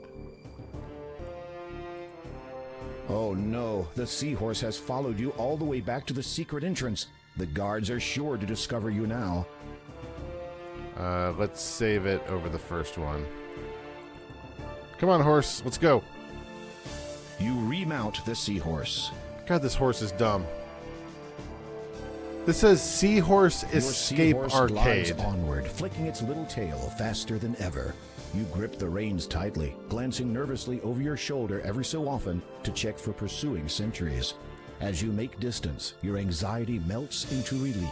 Oh no, the seahorse has followed you all the way back to the secret entrance. The guards are sure to discover you now. Let's save it over the first one. Come on, horse. Let's go. You remount the seahorse. God, this horse is dumb. This says Seahorse Escape Your seahorse Arcade. glides onward, flicking its little tail faster than ever. You grip the reins tightly, glancing nervously over your shoulder every so often to check for pursuing sentries. As you make distance, your anxiety melts into relief.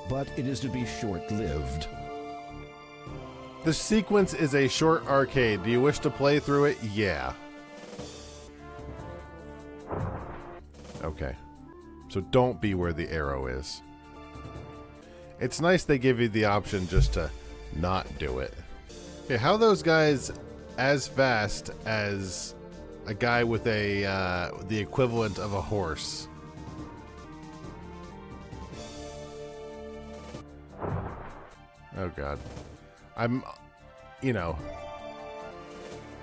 But it is to be short-lived. The sequence is a short arcade. Do you wish to play through it? Yeah. Okay. So don't be where the arrow is. It's nice they give you the option just to not do it. Okay, how are those guys as fast as a guy with a the equivalent of a horse? Oh god.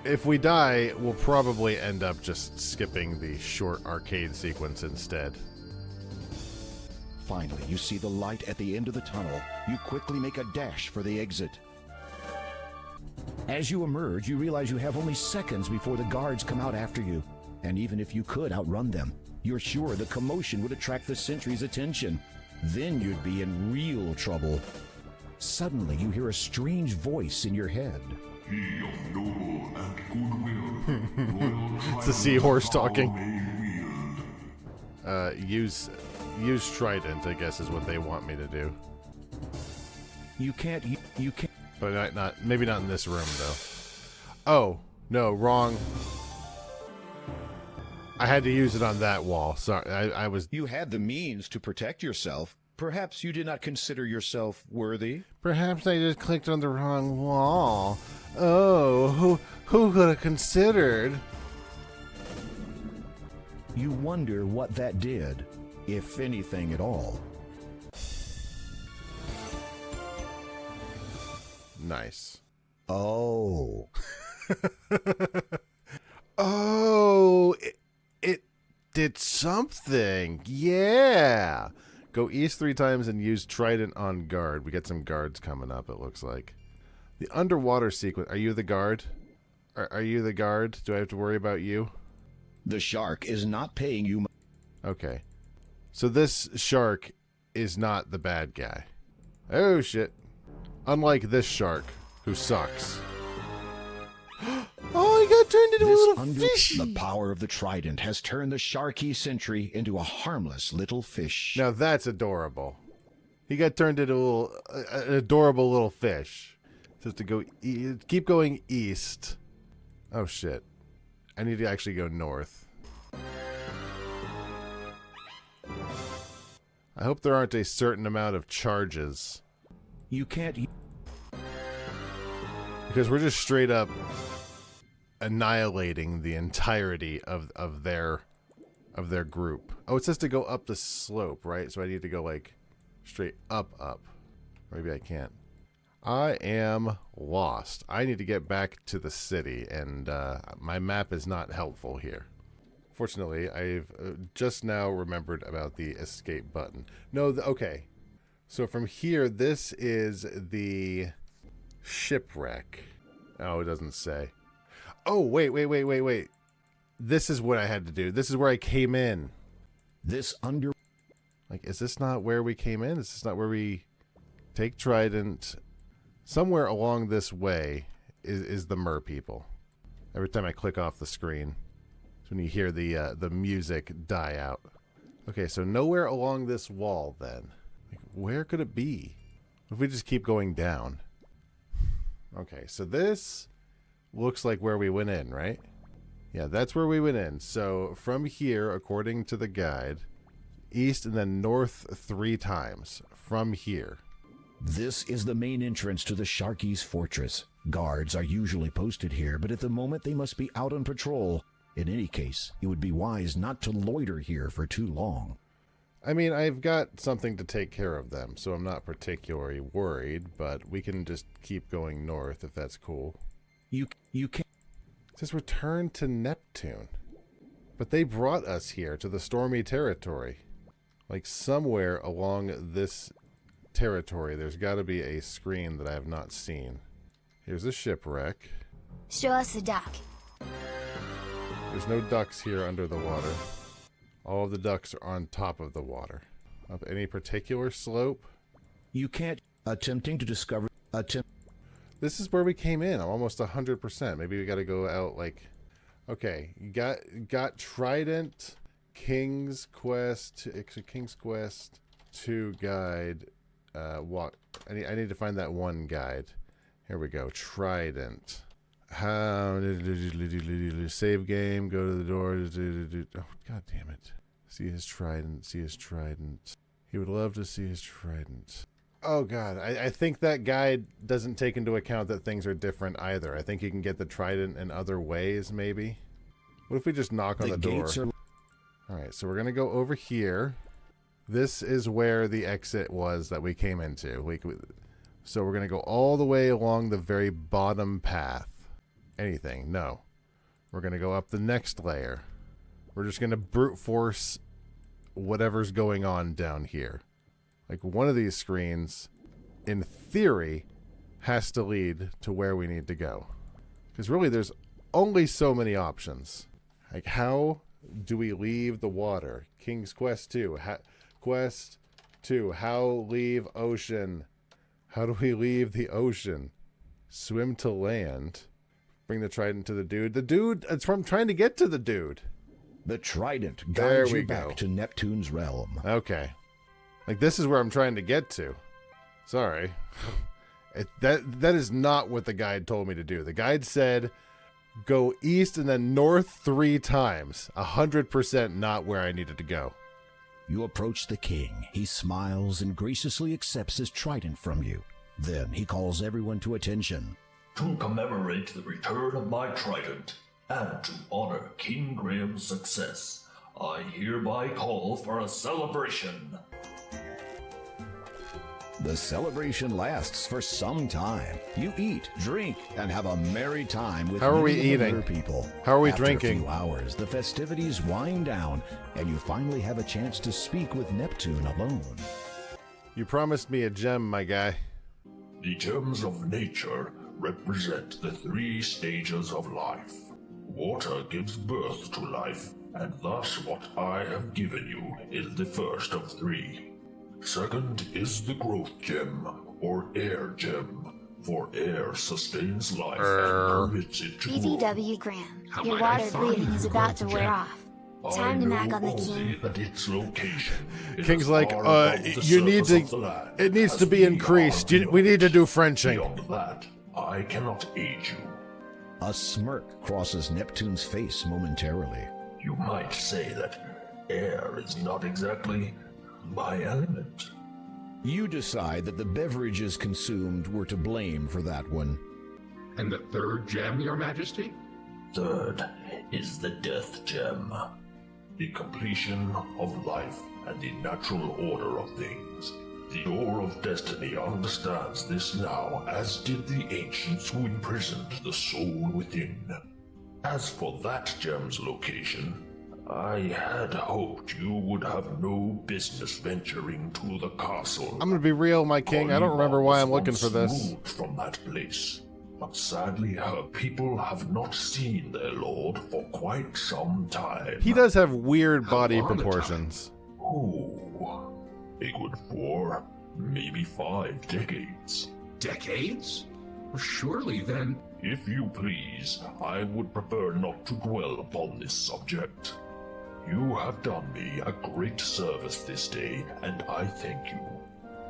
If we die, we'll probably end up just skipping the short arcade sequence instead. Finally, you see the light at the end of the tunnel. You quickly make a dash for the exit. As you emerge, you realize you have only seconds before the guards come out after you. And even if you could outrun them, you're sure the commotion would attract the sentry's attention. Then you'd be in real trouble. Suddenly, you hear a strange voice in your head. He of noble and goodwill. It's a seahorse talking. Use trident, I guess, is what they want me to do. You can't. But maybe not in this room though. Oh no, wrong. I had to use it on that wall. Sorry, I was... You had the means to protect yourself. Perhaps you did not consider yourself worthy? Perhaps I just clicked on the wrong wall. Oh, who could have considered? You wonder what that did, if anything at all. Nice. Oh. Oh, it did something. Yeah. Go east 3 times and use Trident on guard. We get some guards coming up, it looks like. The underwater sequence. Are you the guard? Are you the guard? Do I have to worry about you? The shark is not paying you. Okay. So this shark is not the bad guy. Oh, shit. Unlike this shark, who sucks. Oh, he got turned into a little fish. The power of the trident has turned the sharky sentry into a harmless little fish. Now that's adorable. He got turned into an adorable little fish. Just to go, keep going east. Oh shit! I need to actually go north. I hope there aren't a certain amount of charges. You can't. Because we're just straight up annihilating the entirety of their group. Oh, it says to go up the slope, right? So I need to go like straight up. Maybe I can't. I am lost. I need to get back to the city, and my map is not helpful here. Fortunately, I've just now remembered about the escape button. No, okay. So from here, this is the shipwreck. Oh, it doesn't say. Oh, wait. This is what I had to do. This is where I came in. Like, is this not where we came in? Is this not where we take Trident? Somewhere along this way is the mer people. Every time I click off the screen, it's when you hear the music die out. Okay, so nowhere along this wall then. Like, where could it be? If we just keep going down. Okay, so this looks like where we went in, right? Yeah, that's where we went in. So from here, according to the guide, east and then north 3 times from here. This is the main entrance to the Sharky's fortress. Guards are usually posted here, but at the moment they must be out on patrol. In any case, it would be wise not to loiter here for too long. I mean, I've got something to take care of them, so I'm not particularly worried, but we can just keep going north if that's cool. You can. It says return to Neptune. But they brought us here to the stormy territory. Like somewhere along this territory, there's got to be a screen that I have not seen. Here's a shipwreck. Show us a duck. There's no ducks here under the water. All of the ducks are on top of the water. Up any particular slope? You can't. Attempting to discover. This is where we came in. I'm almost 100%. Maybe we got to go out like. Okay, you got Trident, King's Quest 2 guide. Walk. I need to find that one guide. Here we go. Trident. How save game? Go to the door. Oh, god damn it! See his trident. See his trident. He would love to see his trident. Oh god, I think that guide doesn't take into account that things are different either. I think you can get the trident in other ways, maybe. What if we just knock on the door? All right, so we're gonna go over here. This is where the exit was that we came into. So we're going to go all the way along the very bottom path. Anything? No. We're going to go up the next layer. We're just going to brute force whatever's going on down here. Like one of these screens, in theory, has to lead to where we need to go. Because really there's only so many options. Like how do we leave the water? King's Quest 2. Quest 2. How leave ocean? How do we leave the ocean? Swim to land. Bring the trident to the dude. The dude, that's where I'm trying to get to the dude. The trident guides you back to Neptune's realm. Okay. Like this is where I'm trying to get to. Sorry. That is not what the guide told me to do. The guide said go east and then north 3 times. 100% not where I needed to go. You approach the king. He smiles and graciously accepts his trident from you. Then he calls everyone to attention. To commemorate the return of my trident, and to honor King Graham's success, I hereby call for a celebration. The celebration lasts for some time. You eat, drink, and have a merry time with How are we many eating? other people. How are we After drinking? a few hours, the festivities wind down, and you finally have a chance to speak with Neptune alone. You promised me a gem, my guy. The gems of nature represent the 3 stages of life. Water gives birth to life, and thus what I have given you is the first of 3. Second is the growth gem, or air gem, for air sustains life and permits it to grow. BTW Graham, your water breathing is about to wear off. Time to knock on the king. That its location is King's as like, far above the you need surface to, of the land it needs as to be we increased. are We need to do below. Frenching. Beyond that, I cannot aid you. A smirk crosses Neptune's face momentarily. You might say that air is not exactly my element. You decide that the beverages consumed were to blame for that one. And the third gem, Your Majesty? Third is the death gem, the completion of life and the natural order of things. The Door of Destiny understands this now, as did the ancients who imprisoned the soul within. As for that gem's location, I had hoped you would have no business venturing to the castle. I'm gonna be real, my king. I don't remember why I'm looking for this. Moved from that place, but sadly her people have not seen their lord for quite some time. He does have weird body proportions. Oh, a good 4, maybe 5 decades. Decades? Surely then... If you please, I would prefer not to dwell upon this subject. You have done me a great service this day, and I thank you.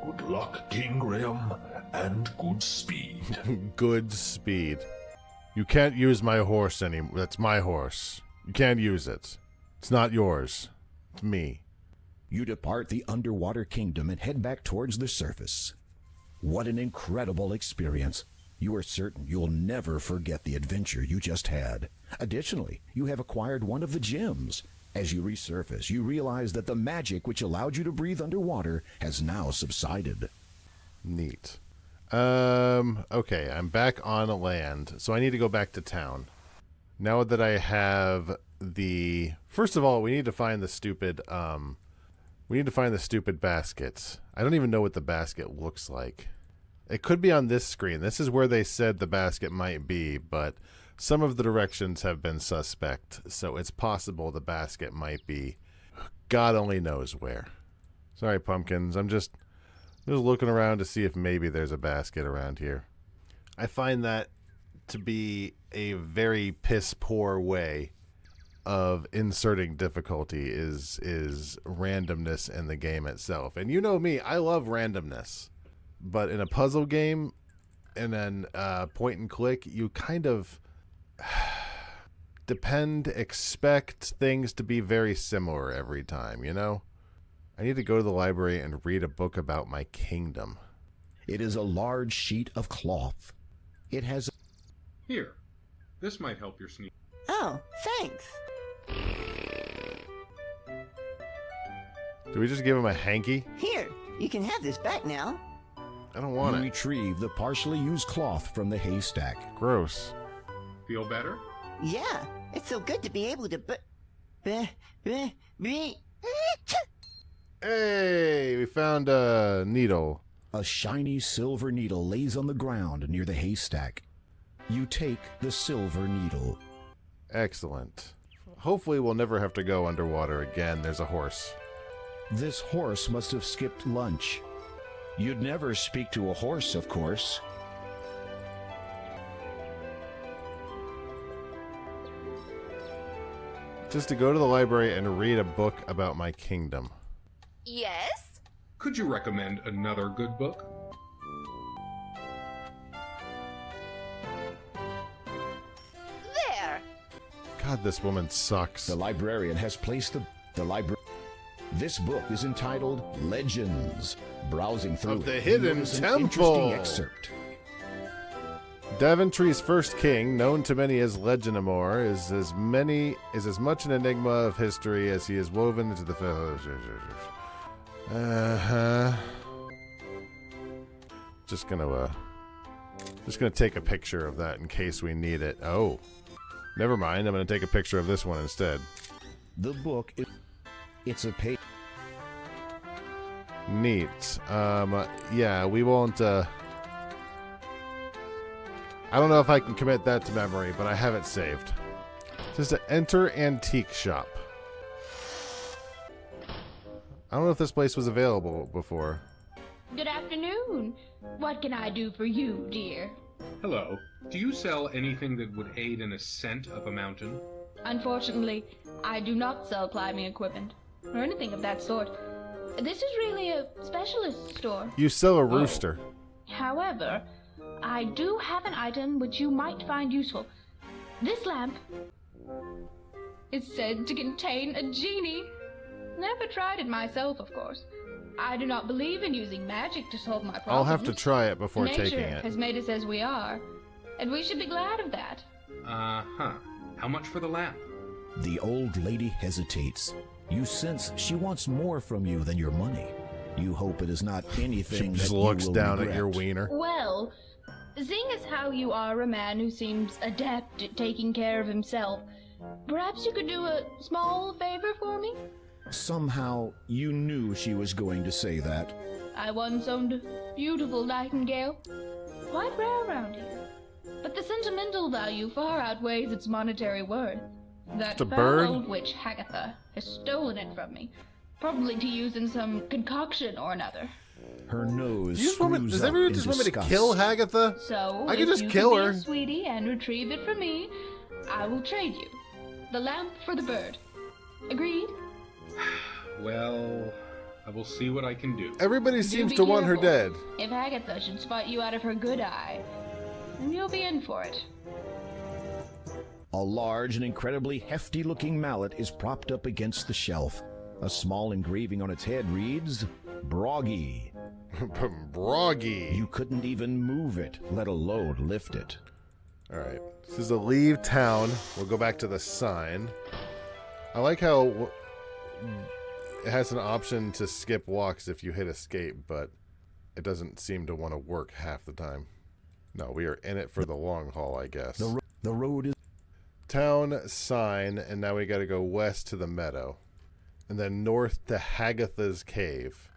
Good luck, King Graham, and good speed. Good speed. You can't use my horse anymore. That's my horse. You can't use it. It's not yours. It's me. You depart the underwater kingdom and head back towards the surface. What an incredible experience. You are certain you'll never forget the adventure you just had. Additionally, you have acquired one of the gems. As you resurface, you realize that the magic which allowed you to breathe underwater has now subsided. Neat. Okay, I'm back on land, so I need to go back to town. Now that I have the... First of all, we need to find the stupid, baskets. I don't even know what the basket looks like. It could be on this screen. This is where they said the basket might be, but some of the directions have been suspect, so it's possible the basket might be God only knows where. Sorry, pumpkins. I'm just looking around to see if maybe there's a basket around here. I find that to be a very piss-poor way of inserting difficulty is randomness in the game itself. And you know me, I love randomness. But in a puzzle game, and then point and click, you kind of expect things to be very similar every time, you know? I need to go to the library and read a book about my kingdom. It is a large sheet of cloth. It has... Here, this might help your sneak. Oh, thanks. Do we just give him a hanky? Here, you can have this back now. I don't want You it. retrieve the partially used cloth from the haystack. Gross. Feel better? Yeah, it's so good to be able to Hey, we found a needle. A shiny silver needle lays on the ground near the haystack. You take the silver needle. Excellent. Hopefully we'll never have to go underwater again. There's a horse. This horse must have skipped lunch. You'd never speak to a horse, of course. Just to go to the library and read a book about my kingdom. Yes? Could you recommend another good book? There! God, this woman sucks. The librarian has placed the library. This book is entitled Legends. Browsing through Of the it, Hidden you notice an Temple. interesting excerpt. Daventry's first king, known to many as Legendamore, is as much an enigma of history as he is woven into the. Just gonna take a picture of that in case we need it. Oh, never mind. I'm gonna take a picture of this one instead. The book is. It's a page. Neat. Yeah, we won't. I don't know if I can commit that to memory, but I have it saved. It says to enter antique shop. I don't know if this place was available before. Good afternoon. What can I do for you, dear? Hello. Do you sell anything that would aid in ascent of a mountain? Unfortunately, I do not sell climbing equipment, or anything of that sort. This is really a specialist store. You sell a rooster. However, I do have an item which you might find useful. This lamp is said to contain a genie. Never tried it myself, of course. I do not believe in using magic to solve my problems. I'll have to try it before Nature taking it. has made us as we are, and we should be glad of that. Uh-huh. How much for the lamp? The old lady hesitates. You sense she wants more from you than your money. You hope it is not anything She just that looks you will down regret. at your wiener. Well, seeing as how you are a man who seems adept at taking care of himself, perhaps you could do a small favor for me? Somehow, you knew she was going to say that. I once owned a beautiful nightingale, quite rare around here, but the sentimental value far outweighs its monetary worth. That It's a foul bird? old witch Hagatha has stolen it from me, probably to use in some concoction or another. Her nose Does screws everyone up just in want me to disgust. kill Hagatha? So, I could if just you kill can her. be a sweetie and retrieve it from me, I will trade you the lamp for the bird. Agreed? Well, I will see what I can do. Everybody Do seems be to want her careful. dead. If Hagatha should spot you out of her good eye, then you'll be in for it. A large and incredibly hefty-looking mallet is propped up against the shelf. A small engraving on its head reads, Broggy. Broggy. You couldn't even move it, let alone lift it. All right. This is a leave town. We'll go back to the sign. I like how it has an option to skip walks if you hit escape, but it doesn't seem to want to work half the time. No, we are in it for the long haul, I guess. The road is... Town sign, and now we got to go west to the meadow. And then north to Hagatha's cave.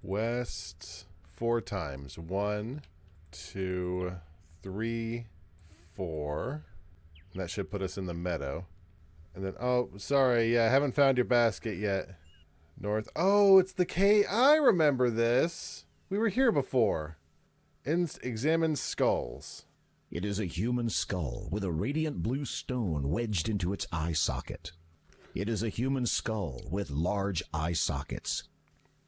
West 4 times. 1, 2, 3, 4. And that should put us in the meadow. And then, oh, sorry, yeah, I haven't found your basket yet. North. Oh, it's the cave. I remember this. We were here before. Examine skulls. It is a human skull with a radiant blue stone wedged into its eye socket. It is a human skull with large eye sockets.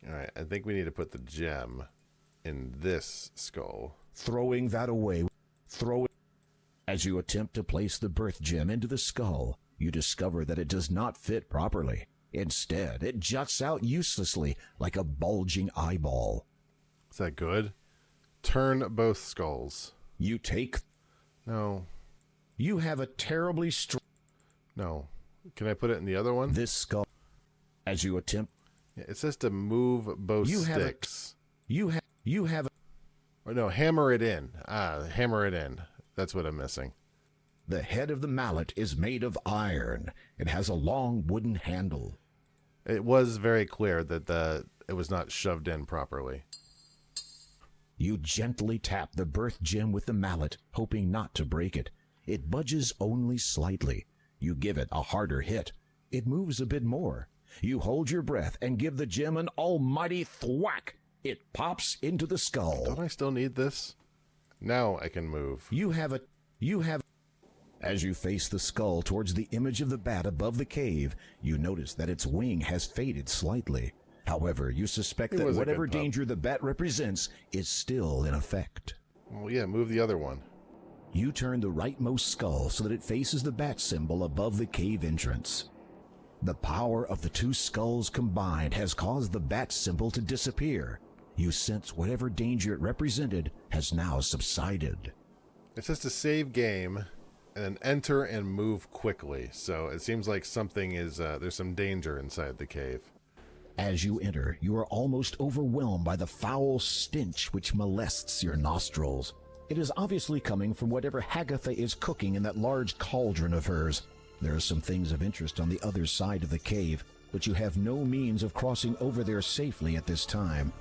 All right, I think we need to put the gem in this skull. Throwing that away. As you attempt to place the birth gem into the skull, you discover that it does not fit properly. Instead, it juts out uselessly like a bulging eyeball. Is that good? Turn both skulls. You take... No. You have a terribly No. Can I put it in the other one? This skull. As you attempt... Yeah, it says to move both sticks. You have... Or no, hammer it in. Hammer it in. That's what I'm missing. The head of the mallet is made of iron. It has a long wooden handle. It was very clear that it was not shoved in properly. You gently tap the birth gem with the mallet, hoping not to break it. It budges only slightly. You give it a harder hit. It moves a bit more. You hold your breath and give the gem an almighty thwack. It pops into the skull. Don't I still need this? Now I can move. As you face the skull towards the image of the bat above the cave, you notice that its wing has faded slightly. However, you suspect that whatever danger the bat represents is still in effect. Well, yeah, move the other one. You turn the rightmost skull so that it faces the bat symbol above the cave entrance. The power of the two skulls combined has caused the bat symbol to disappear. You sense whatever danger it represented has now subsided. It says to save game and then enter and move quickly. So it seems like something is, there's some danger inside the cave. As you enter, you are almost overwhelmed by the foul stench which molests your nostrils. It is obviously coming from whatever Hagatha is cooking in that large cauldron of hers. There are some things of interest on the other side of the cave, but you have no means of crossing over there safely at this time.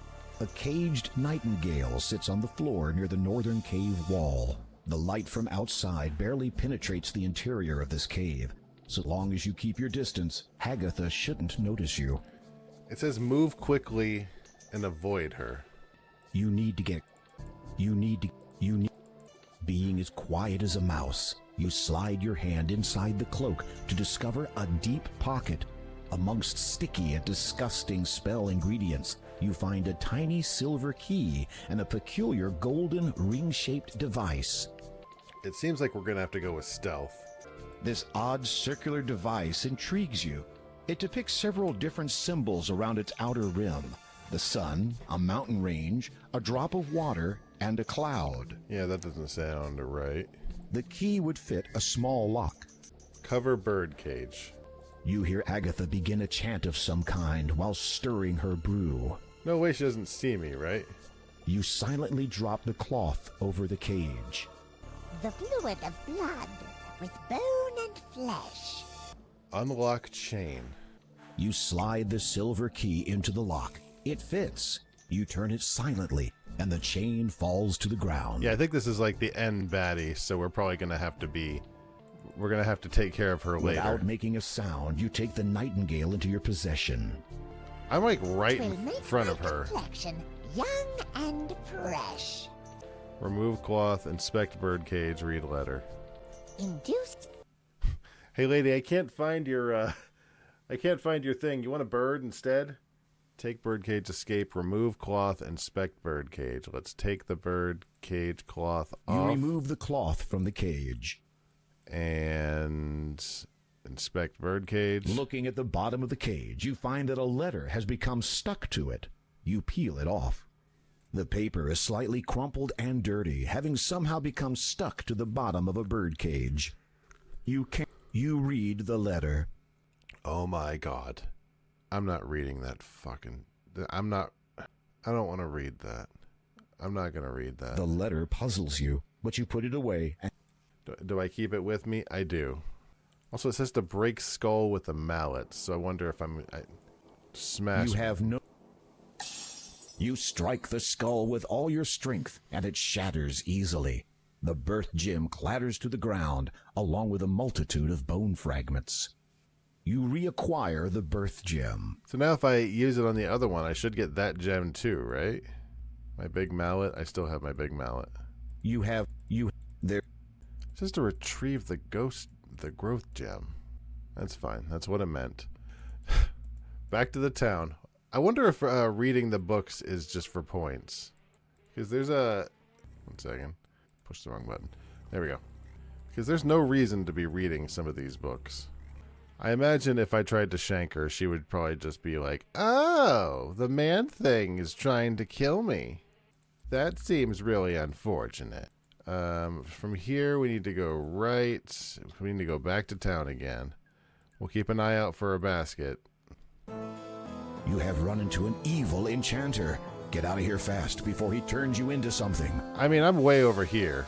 A caged nightingale sits on the floor near the northern cave wall. The light from outside barely penetrates the interior of this cave. So long as you keep your distance, Hagatha shouldn't notice you. It says move quickly and avoid her. Being as quiet as a mouse, you slide your hand inside the cloak to discover a deep pocket. Amongst sticky and disgusting spell ingredients, you find a tiny silver key and a peculiar golden ring-shaped device. It seems like we're going to have to go with stealth. This odd circular device intrigues you. It depicts several different symbols around its outer rim. The sun, a mountain range, a drop of water, and a cloud. Yeah, that doesn't sound right. The key would fit a small lock. Cover birdcage. You hear Agatha begin a chant of some kind while stirring her brew. No way she doesn't see me, right? You silently drop the cloth over the cage. The fluid of blood with bone and flesh. Unlock chain. You slide the silver key into the lock. It fits. You turn it silently, and the chain falls to the ground. Yeah, I think this is like the end baddie, so we're probably going to have to we're going to have to take care of her later. Without making a sound, you take the nightingale into your possession. I'm like right in front of her. Complexion young and fresh. Remove cloth, inspect birdcage, read letter. Induce. Hey lady, I can't find your thing. You want a bird instead? Take birdcage, escape, remove cloth, inspect birdcage. Let's take the birdcage cloth off. You remove the cloth from the cage. And inspect birdcage. Looking at the bottom of the cage, you find that a letter has become stuck to it. You peel it off. The paper is slightly crumpled and dirty, having somehow become stuck to the bottom of a birdcage. You read the letter. Oh my god. I'm not reading that fucking... I don't want to read that. I'm not going to read that. The letter puzzles you, but you put it away. Do I keep it with me? I do. Also, it says to break skull with a mallet, so I wonder if I smash... You strike the skull with all your strength, and it shatters easily. The birth gem clatters to the ground, along with a multitude of bone fragments. You reacquire the birth gem. So now if I use it on the other one, I should get that gem too, right? My big mallet? I still have my big mallet. There. It says to retrieve the growth gem. That's fine. That's what it meant. Back to the town. I wonder if reading the books is just for points. Because there's a... One second. Push the wrong button. There we go. Because there's no reason to be reading some of these books. I imagine if I tried to shank her, she would probably just be like, oh, the man thing is trying to kill me. That seems really unfortunate. From here, we need to go right. We need to go back to town again. We'll keep an eye out for a basket. You have run into an evil enchanter. Get out of here fast before he turns you into something. I mean, I'm way over here.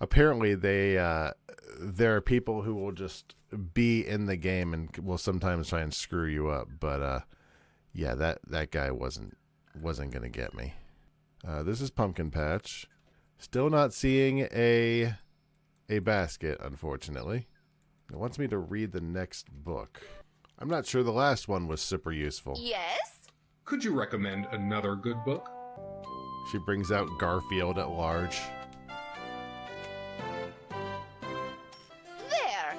Apparently, there are people who will just be in the game and will sometimes try and screw you up. But yeah, that guy wasn't gonna get me. This is Pumpkin Patch. Still not seeing a basket, unfortunately. It wants me to read the next book. I'm not sure the last one was super useful. Yes? Could you recommend another good book? She brings out Garfield at large. There!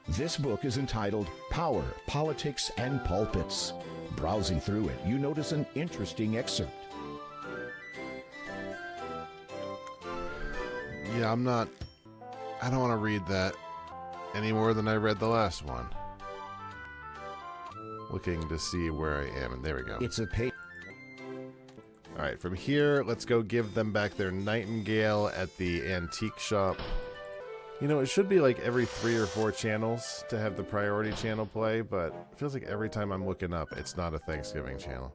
This book is entitled Power, Politics, and Pulpits. Browsing through it, you notice an interesting excerpt. Yeah, I don't want to read that any more than I read the last one. Looking to see where I am, and there we go. It's a page. Alright, from here, let's go give them back their nightingale at the antique shop. You know, it should be like every 3 or 4 channels to have the priority channel play, but it feels like every time I'm looking up, it's not a Thanksgiving channel.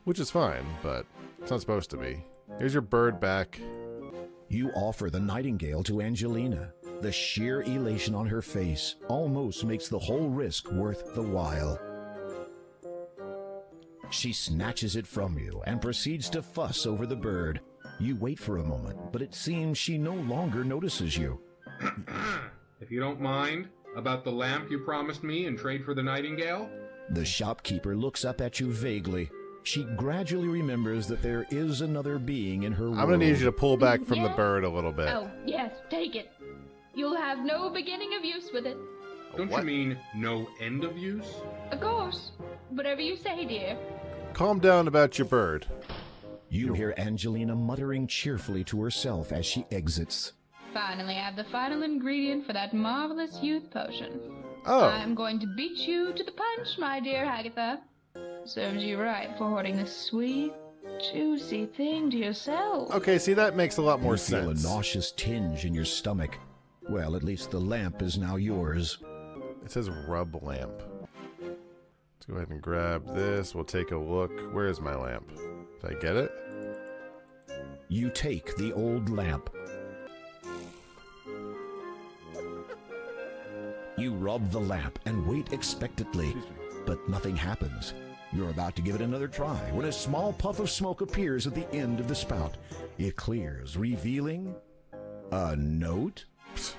Which is fine, but it's not supposed to be. Here's your bird back. You offer the nightingale to Angelina. The sheer elation on her face almost makes the whole risk worth the while. She snatches it from you and proceeds to fuss over the bird. You wait for a moment, but it seems she no longer notices you. If you don't mind, about the lamp you promised me in trade for the nightingale? The shopkeeper looks up at you vaguely. She gradually remembers that there is another being in her world. I'm going to need you to pull back from the bird a little bit. Oh, yes, take it. You'll have no beginning of use with it. Don't you mean no end of use? Of course. Whatever you say, dear. Calm down about your bird. You hear Angelina muttering cheerfully to herself as she exits. Finally, I have the final ingredient for that marvelous youth potion. Oh. I'm going to beat you to the punch, my dear Agatha. Serves you right for hoarding this sweet, juicy thing to yourself. Okay, see, that makes a lot more sense. You feel a nauseous tinge in your stomach. Well, at least the lamp is now yours. It says rub lamp. Let's go ahead and grab this. We'll take a look. Where is my lamp? Did I get it? You take the old lamp. You rub the lamp and wait expectantly, but nothing happens. You're about to give it another try when a small puff of smoke appears at the end of the spout. It clears, revealing a note.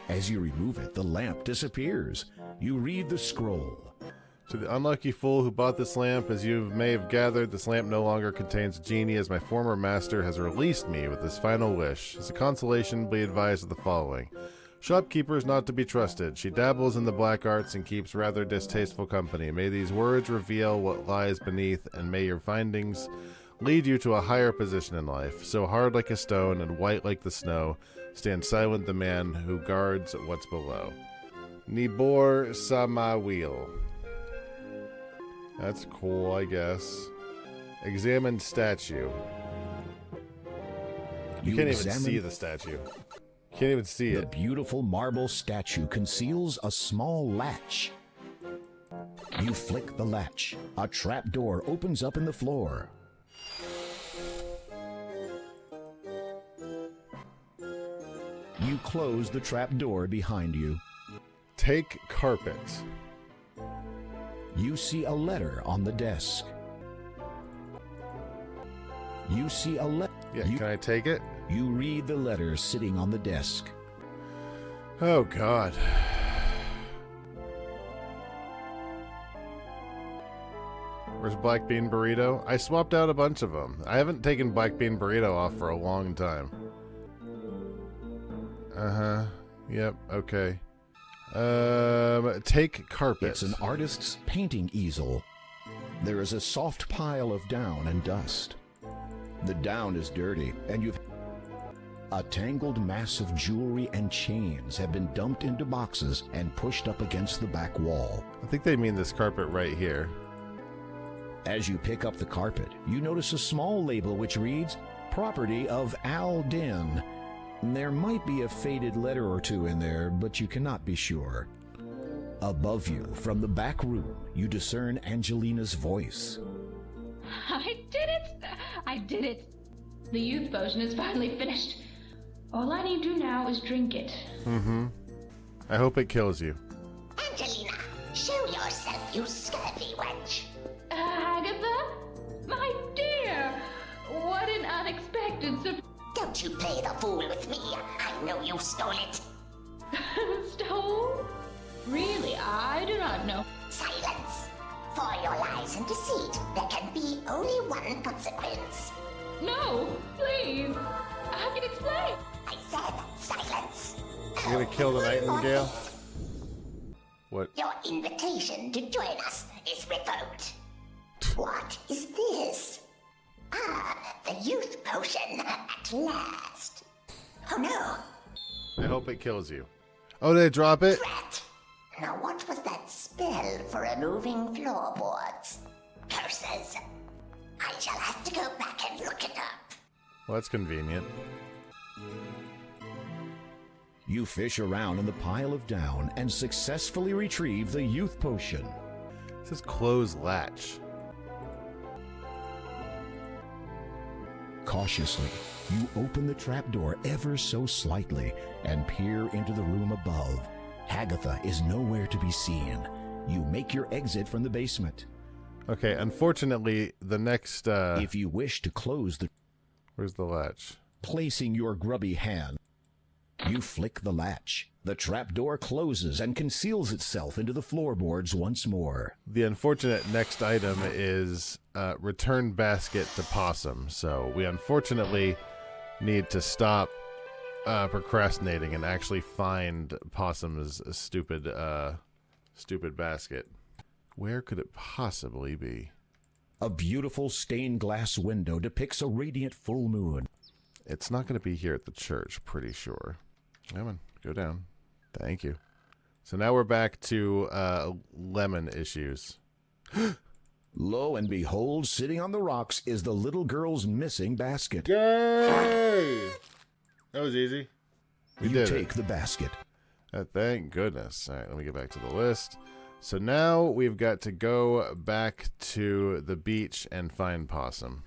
As you remove it, the lamp disappears. You read the scroll. To the unlucky fool who bought this lamp, as you may have gathered, this lamp no longer contains a genie, as my former master has released me with this final wish. As a consolation, be advised of the following. Shopkeeper is not to be trusted. She dabbles in the black arts and keeps rather distasteful company. May these words reveal what lies beneath, and may your findings lead you to a higher position in life. So hard like a stone and white like the snow, stands silent the man who guards what's below. Nibor Samawil. That's cool, I guess. Examine statue. You can't even see the statue. Can't even see it. The beautiful marble statue conceals a small latch. You flick the latch. A trap door opens up in the floor. You close the trap door behind you. Take carpet. You see a letter on the desk. You see a letter. Yeah, can I take it? You read the letter sitting on the desk. Oh, God. Where's Black Bean Burrito? I swapped out a bunch of them. I haven't taken Black Bean Burrito off for a long time. Uh-huh. Yep, okay. Take carpet. It's an artist's painting easel. There is a soft pile of down and dust. The down is dirty, and you've... A tangled mass of jewelry and chains have been dumped into boxes and pushed up against the back wall. I think they mean this carpet right here. As you pick up the carpet, you notice a small label which reads, Property of Al Den. There might be a faded letter or two in there, but you cannot be sure. Above you, from the back room, you discern Angelina's voice. I did it! I did it! The youth potion is finally finished. All I need to do now is drink it. Mm-hmm. I hope it kills you. Angelina, show yourself, you scurvy wench. Agatha? My dear! What an unexpected surprise. Don't you play the fool with me. I know you stole it. Stole? Really, I do not know. Silence. For your lies and deceit, there can be only one consequence. No, please. I can explain. I said silence. You're gonna kill the nightingale? What? Your invitation to join us is revoked. What is this? Ah, the youth potion at last. Oh no. I hope it kills you. Oh, did I drop it? Rat! Now what was that spell for removing floorboards? Curses! I shall have to go back and look it up. Well, that's convenient. You fish around in the pile of down and successfully retrieve the youth potion. It says close latch. Cautiously, you open the trapdoor ever so slightly and peer into the room above. Hagatha is nowhere to be seen. You make your exit from the basement. Okay, unfortunately, the next... If you wish to close the... Where's the latch? Placing your grubby hand, you flick the latch. The trapdoor closes and conceals itself into the floorboards once more. The unfortunate next item is return basket to possum. So we unfortunately need to stop procrastinating and actually find possum's stupid basket. Where could it possibly be? A beautiful stained glass window depicts a radiant full moon. It's not going to be here at the church, pretty sure. Come on, go down. Thank you. So now we're back to lemon issues. Lo and behold, sitting on the rocks is the little girl's missing basket. Yay! That was easy. You take the basket. Thank goodness. All right, let me get back to the list. So now we've got to go back to the beach and find possum.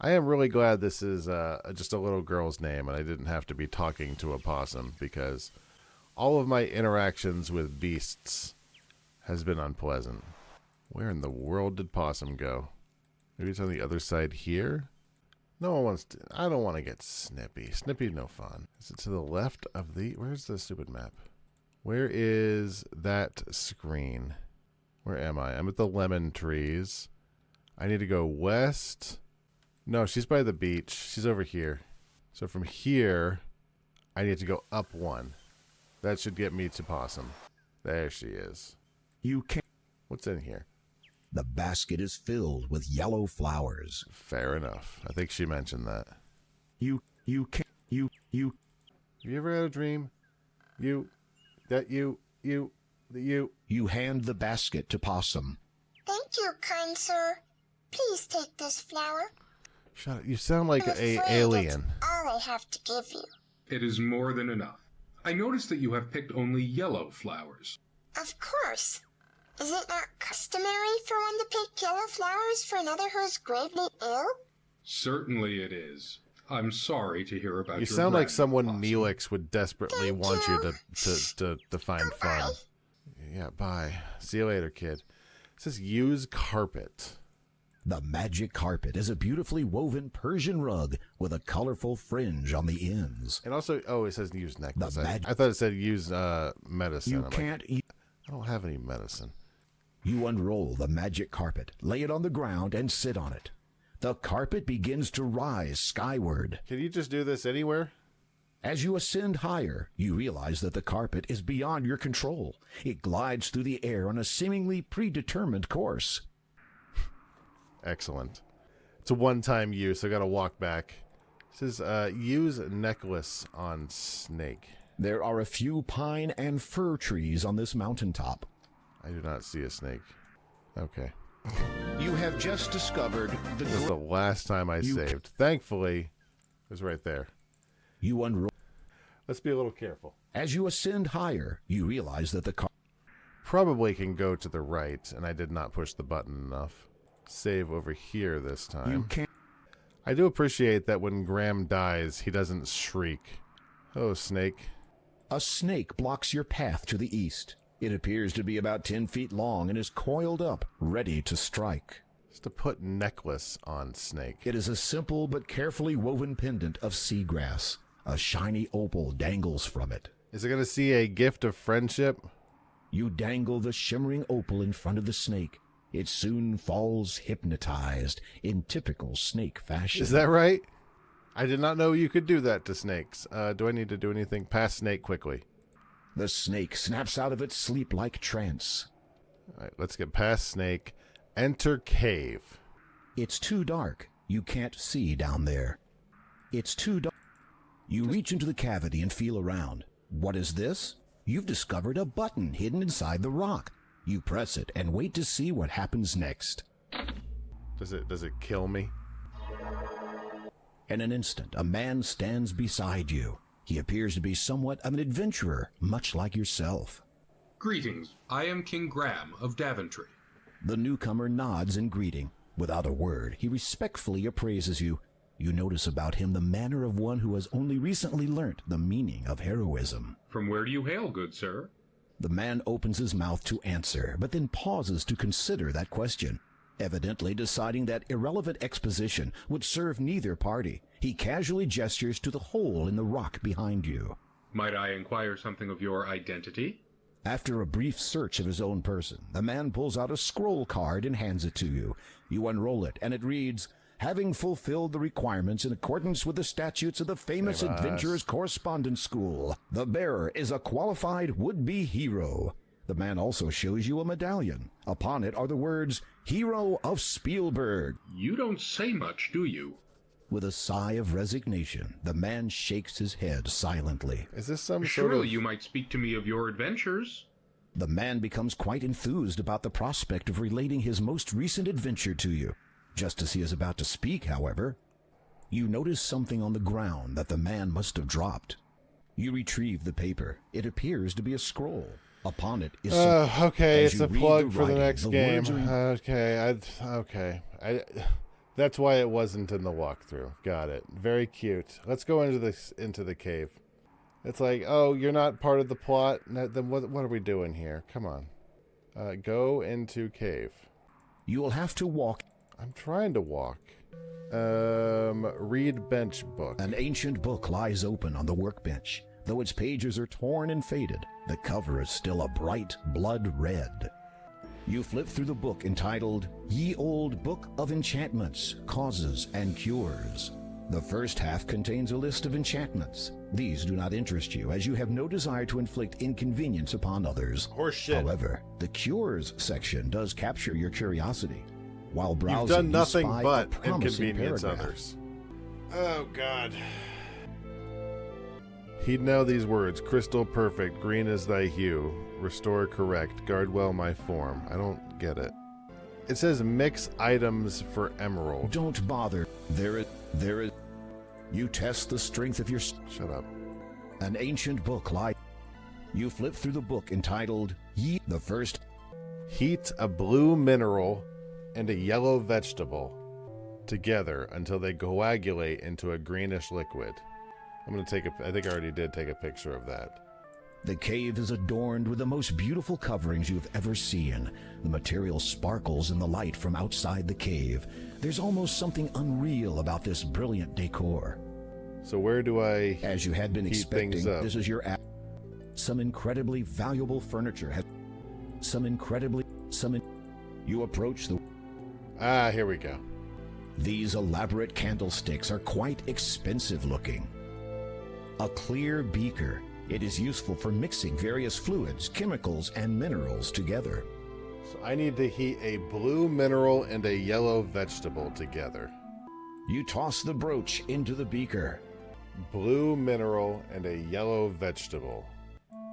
I am really glad this is just a little girl's name and I didn't have to be talking to a possum, because all of my interactions with beasts has been unpleasant. Where in the world did possum go? Maybe it's on the other side here? No one wants to... I don't want to get Snippy. Snippy's no fun. Is it to the left of the... Where's the stupid map? Where is that screen? Where am I? I'm at the lemon trees. I need to go west. No, she's by the beach. She's over here. So from here, I need to go up one. That should get me to possum. There she is. You can't... What's in here? The basket is filled with yellow flowers. Fair enough. I think she mentioned that. You can't... Have you ever had a dream? You hand the basket to possum. Thank you, kind sir. Please take this flower. Shut up. You sound like I'm an afraid alien. That's all I have to give you. It is more than enough. I noticed that you have picked only yellow flowers. Of course. Is it not customary for one to pick yellow flowers for another who is gravely ill? Certainly it is. I'm sorry to hear about You your sound like grand someone possum. Neelix would desperately want you to find fun. Yeah, bye. See you later, kid. It says use carpet. The magic carpet is a beautifully woven Persian rug with a colorful fringe on the ends. And also, oh, it says use necklace. I thought it said use medicine. You can't eat. I don't have any medicine. You unroll the magic carpet, lay it on the ground, and sit on it. The carpet begins to rise skyward. Can you just do this anywhere? As you ascend higher, you realize that the carpet is beyond your control. It glides through the air on a seemingly predetermined course. Excellent. It's a one-time use. I got to walk back. It says use necklace on snake. There are a few pine and fir trees on this mountaintop. I do not see a snake. Okay. You have just discovered the... This is the last time I saved. Thankfully, it was right there. You unroll... Let's be a little careful. As you ascend higher, you realize that the car... Probably can go to the right, and I did not push the button enough. Save over here this time. You can't... I do appreciate that when Graham dies, he doesn't shriek. Oh, snake. A snake blocks your path to the east. It appears to be about 10 feet long and is coiled up, ready to strike. Just to put necklace on snake. It is a simple but carefully woven pendant of seagrass. A shiny opal dangles from it. Is it going to see a gift of friendship? You dangle the shimmering opal in front of the snake. It soon falls hypnotized in typical snake fashion. Is that right? I did not know you could do that to snakes. Do I need to do anything? Pass snake quickly. The snake snaps out of its sleep-like trance. All right, let's get past snake. Enter cave. It's too dark. You can't see down there. It's too dark. You reach into the cavity and feel around. What is this? You've discovered a button hidden inside the rock. You press it and wait to see what happens next. Does it kill me? In an instant, a man stands beside you. He appears to be somewhat of an adventurer, much like yourself. Greetings. I am King Graham of Daventry. The newcomer nods in greeting. Without a word, he respectfully appraises you. You notice about him the manner of one who has only recently learnt the meaning of heroism. From where do you hail, good sir? The man opens his mouth to answer, but then pauses to consider that question. Evidently deciding that irrelevant exposition would serve neither party, he casually gestures to the hole in the rock behind you. Might I inquire something of your identity? After a brief search of his own person, the man pulls out a scroll card and hands it to you. You unroll it, and it reads, "Having fulfilled the requirements in accordance with the statutes of the famous Adventurers Correspondence School, the bearer is a qualified would-be hero." The man also shows you a medallion. Upon it are the words, "Hero of Spielberg." You don't say much, do you? With a sigh of resignation, the man shakes his head silently. Is this some Surely sort of... you might speak to me of your adventures. The man becomes quite enthused about the prospect of relating his most recent adventure to you. Just as he is about to speak, however, you notice something on the ground that the man must have dropped. You retrieve the paper. It appears to be a scroll. Upon it is okay, it's a plug for the writing, next the game. words Okay, that's why it wasn't in the walkthrough. Got it. Very cute. Let's go into the cave. It's like, oh, you're not part of the plot. Then what are we doing here? Come on. Go into cave. You will have to walk. I'm trying to walk. Read bench book. An ancient book lies open on the workbench. Though its pages are torn and faded, the cover is still a bright blood red. You flip through the book entitled Ye Old Book of Enchantments, Causes, and Cures. The first half contains a list of enchantments. These do not interest you, as you have no desire to inflict inconvenience upon others. Horseshit. However, the Cures section does capture your curiosity. While browsing, you've done nothing you spy but a promising inconvenience paragraph. others. Oh, God. Heed now these words: crystal perfect, green is thy hue, restore correct, guard well my form. I don't get it. It says mix items for emerald. Don't bother. There is. You test the strength of your... Shut up. An ancient book lies. You flip through the book entitled Ye... The first... Heat a blue mineral and a yellow vegetable together until they coagulate into a greenish liquid. I'm going to take I think I already did take a picture of that. The cave is adorned with the most beautiful coverings you've ever seen. The material sparkles in the light from outside the cave. There's almost something unreal about this brilliant decor. So where do I As you had been heat expecting, things up? this is your app. Some incredibly valuable furniture has... You approach the... Ah, here we go. These elaborate candlesticks are quite expensive looking. A clear beaker. It is useful for mixing various fluids, chemicals, and minerals together. So I need to heat a blue mineral and a yellow vegetable together. You toss the brooch into the beaker. Blue mineral and a yellow vegetable.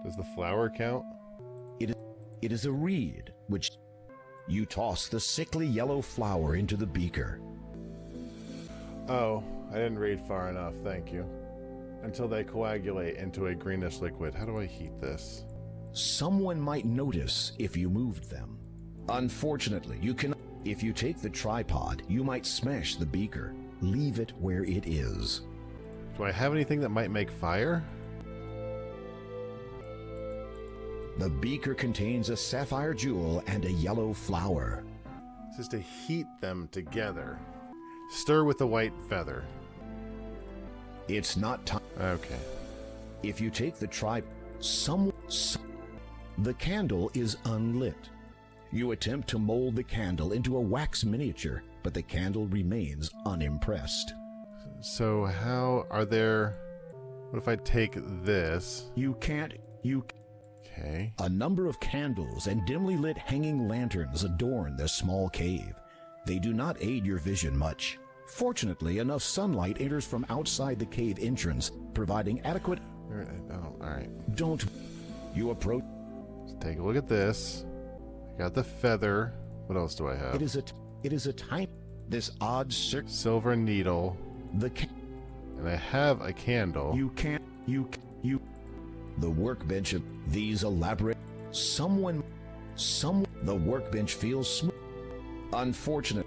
Does the flower count? It is a reed, which... You toss the sickly yellow flower into the beaker. Oh, I didn't read far enough, thank you. Until they coagulate into a greenish liquid. How do I heat this? Someone might notice if you moved them. Unfortunately, you cannot. If you take the tripod, you might smash the beaker. Leave it where it is. Do I have anything that might make fire? The beaker contains a sapphire jewel and a yellow flower. This is to heat them together. Stir with the white feather. It's not time. Okay. If you take the the candle is unlit. You attempt to mold the candle into a wax miniature, but the candle remains unimpressed. So how are there... What if I take this? Okay. A number of candles and dimly lit hanging lanterns adorn this small cave. They do not aid your vision much. Fortunately, enough sunlight enters from outside the cave entrance, providing adequate... Alright. Don't. You approach. Let's take a look at this. I got the feather. What else do I have? It is a type. This odd silver needle. And I have a candle. You. The workbench of these elaborate. The workbench feels smooth. Unfortunate.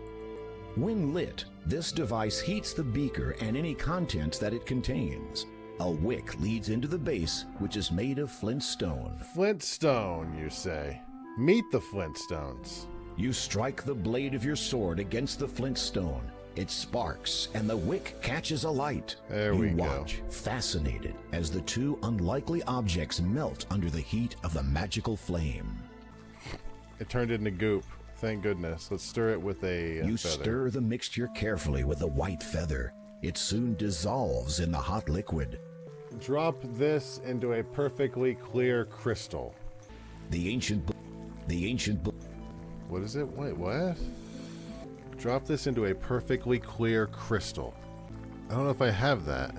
When lit, this device heats the beaker and any contents that it contains. A wick leads into the base, which is made of flint stone. Flintstone, you say? Meet the Flintstones. You strike the blade of your sword against the flint stone. It sparks, and the wick catches alight. There we go. You watch, fascinated, as the two unlikely objects melt under the heat of the magical flame. It turned into goop. Thank goodness. Let's stir it with a You feather. stir the mixture carefully with the white feather. It soon dissolves in the hot liquid. Drop this into a perfectly clear crystal. The ancient. What is it? Wait, what? Drop this into a perfectly clear crystal. I don't know if I have that.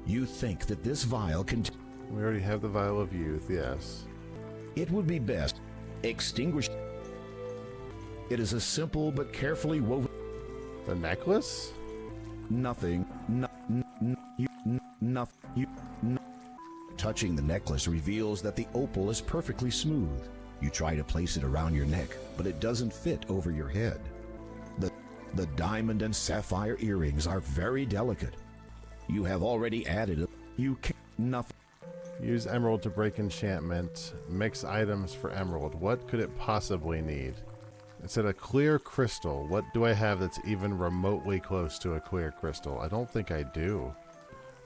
You think that this vial can. We already have the vial of youth, yes. It would be best. Extinguish. It is a simple but carefully woven. The necklace? Nothing. Touching the necklace reveals that the opal is perfectly smooth. You try to place it around your neck, but it doesn't fit over your head. The diamond and sapphire earrings are very delicate. You have already added. Nothing. Use emerald to break enchantment. Mix items for emerald. What could it possibly need? It said a clear crystal. What do I have that's even remotely close to a clear crystal? I don't think I do.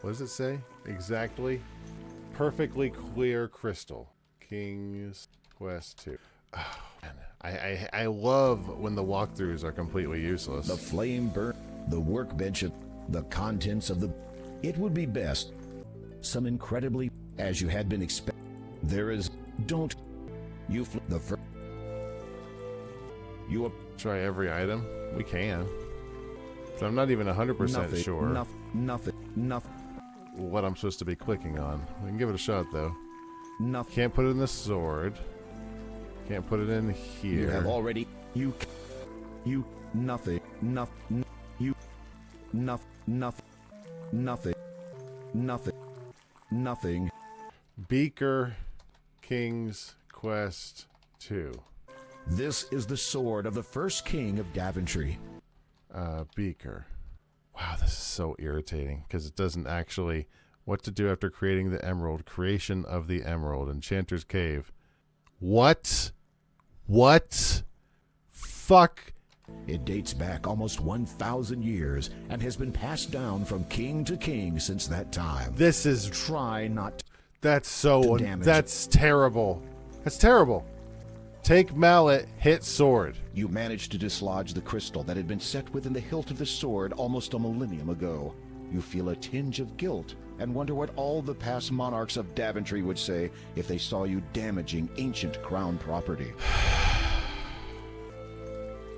What does it say? Exactly. Perfectly clear crystal. King's Quest 2. Oh, man. I love when the walkthroughs are completely useless. The flame burnt. The workbench of the contents of the. It would be best. Some incredibly, as you had been expecting. There is. Don't. You flip the first. You try every item? We can. So I'm not even 100% sure. Nothing. What I'm supposed to be clicking on. We can give it a shot though. Nothing. Can't put it in the sword. Can't put it in here. You have already. Nothing. Beaker, King's Quest 2. This is the sword of the first king of Daventry. Beaker. Wow, this is so irritating because it doesn't actually what to do after creating the emerald. Creation of the emerald. Enchanter's Cave. What? Fuck. It dates back almost 1,000 years and has been passed down from king to king since that time. This is try not. That's so. To damage. That's terrible. That's terrible. Take mallet, hit sword. You managed to dislodge the crystal that had been set within the hilt of the sword almost a millennium ago. You feel a tinge of guilt and wonder what all the past monarchs of Daventry would say if they saw you damaging ancient crown property.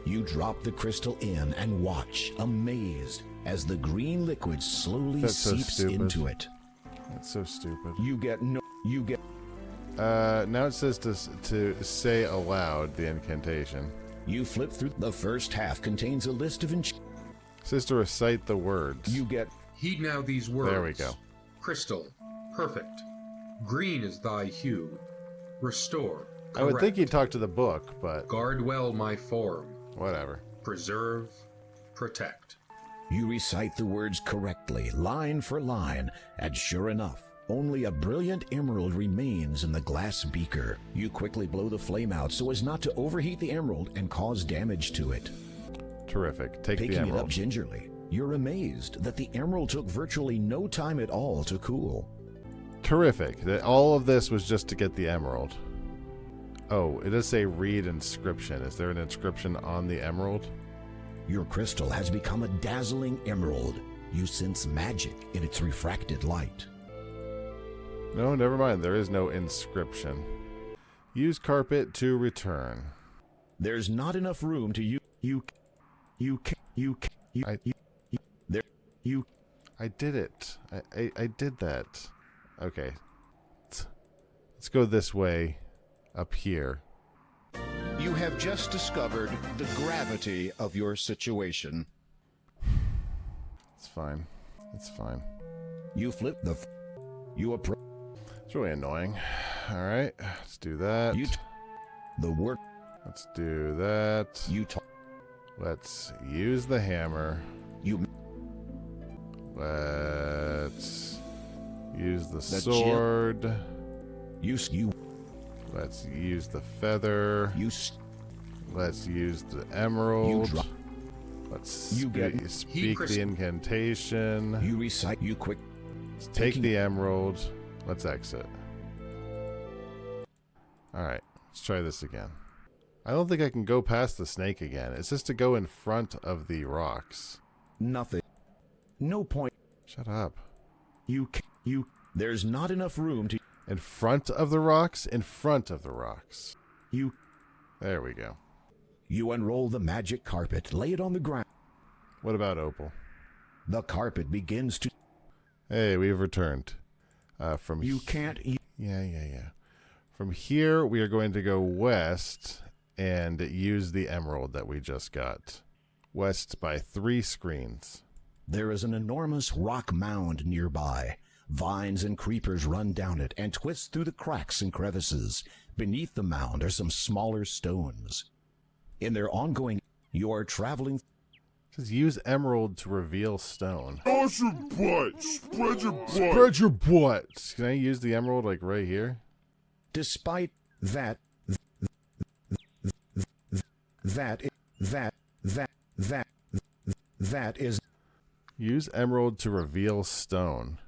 You drop the crystal in and watch, amazed, as the green liquid slowly seeps into it. That's so stupid. You get. Now it says to say aloud the incantation. You flip through. The first half contains a list of It says to recite the words. You get. Heed now these words. There we go. Crystal, perfect. Green is thy hue. Restore, correct. I would think he'd talk to the book, but... Guard well my form. Whatever. Preserve, protect. You recite the words correctly, line for line, and sure enough, only a brilliant emerald remains in the glass beaker. You quickly blow the flame out so as not to overheat the emerald and cause damage to it. Terrific. Take the Picking emerald. it up gingerly, you're amazed that the emerald took virtually no time at all to cool. Terrific. All of this was just to get the emerald. Oh, it does say read inscription. Is there an inscription on the emerald? Your crystal has become a dazzling emerald. You sense magic in its refracted light. No, never mind. There is no inscription. Use carpet to return. There's not enough room to I did it. I did that. Okay. Let's go this way up here. You have just discovered the gravity of your situation. It's fine. It's fine. You flip the... You approach... It's really annoying. All right. Let's do that. The work... Let's do that. Let's use the hammer. Let's use the sword. Let's use the feather. Let's use the emerald. Let's speak the incantation. You recite. You quick. Let's take the emerald. Let's exit. Alright, let's try this again. I don't think I can go past the snake again. It's just to go in front of the rocks. Nothing. No point. Shut up. There's not enough room to... In front of the rocks? In front of the rocks. There we go. You unroll the magic carpet, lay it on the ground. What about Opal? The carpet begins to... Hey, we've returned. From You can't... Yeah. From here, we are going to go west and use the emerald that we just got. West by 3 screens. There is an enormous rock mound nearby. Vines and creepers run down it and twist through the cracks and crevices. Beneath the mound are some smaller stones. In their ongoing, you are traveling... Just use emerald to reveal stone. Cross your butt! Spread your butt! Spread your butt! Can I use the emerald like right here? Despite that is... Use emerald to reveal stone.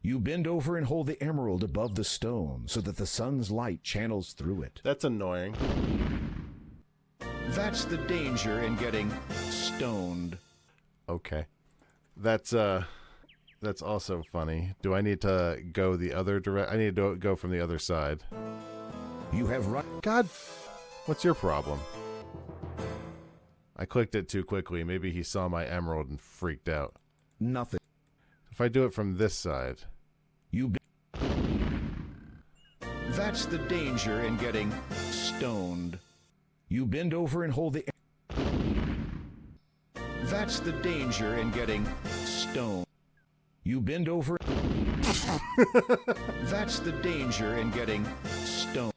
You bend over and hold the emerald above the stone so that the sun's light channels through it. That's annoying. That's the danger in getting stoned. Okay. That's also funny. Do I need to go the other direct? I need to go from the other side. You have run... God, what's your problem? I clicked it too quickly. Maybe he saw my emerald and freaked out. Nothing. If I do it from this side. That's the danger in getting stoned. You bend over and hold the... That's the danger in getting stoned. You bend over... That's the danger in getting stoned.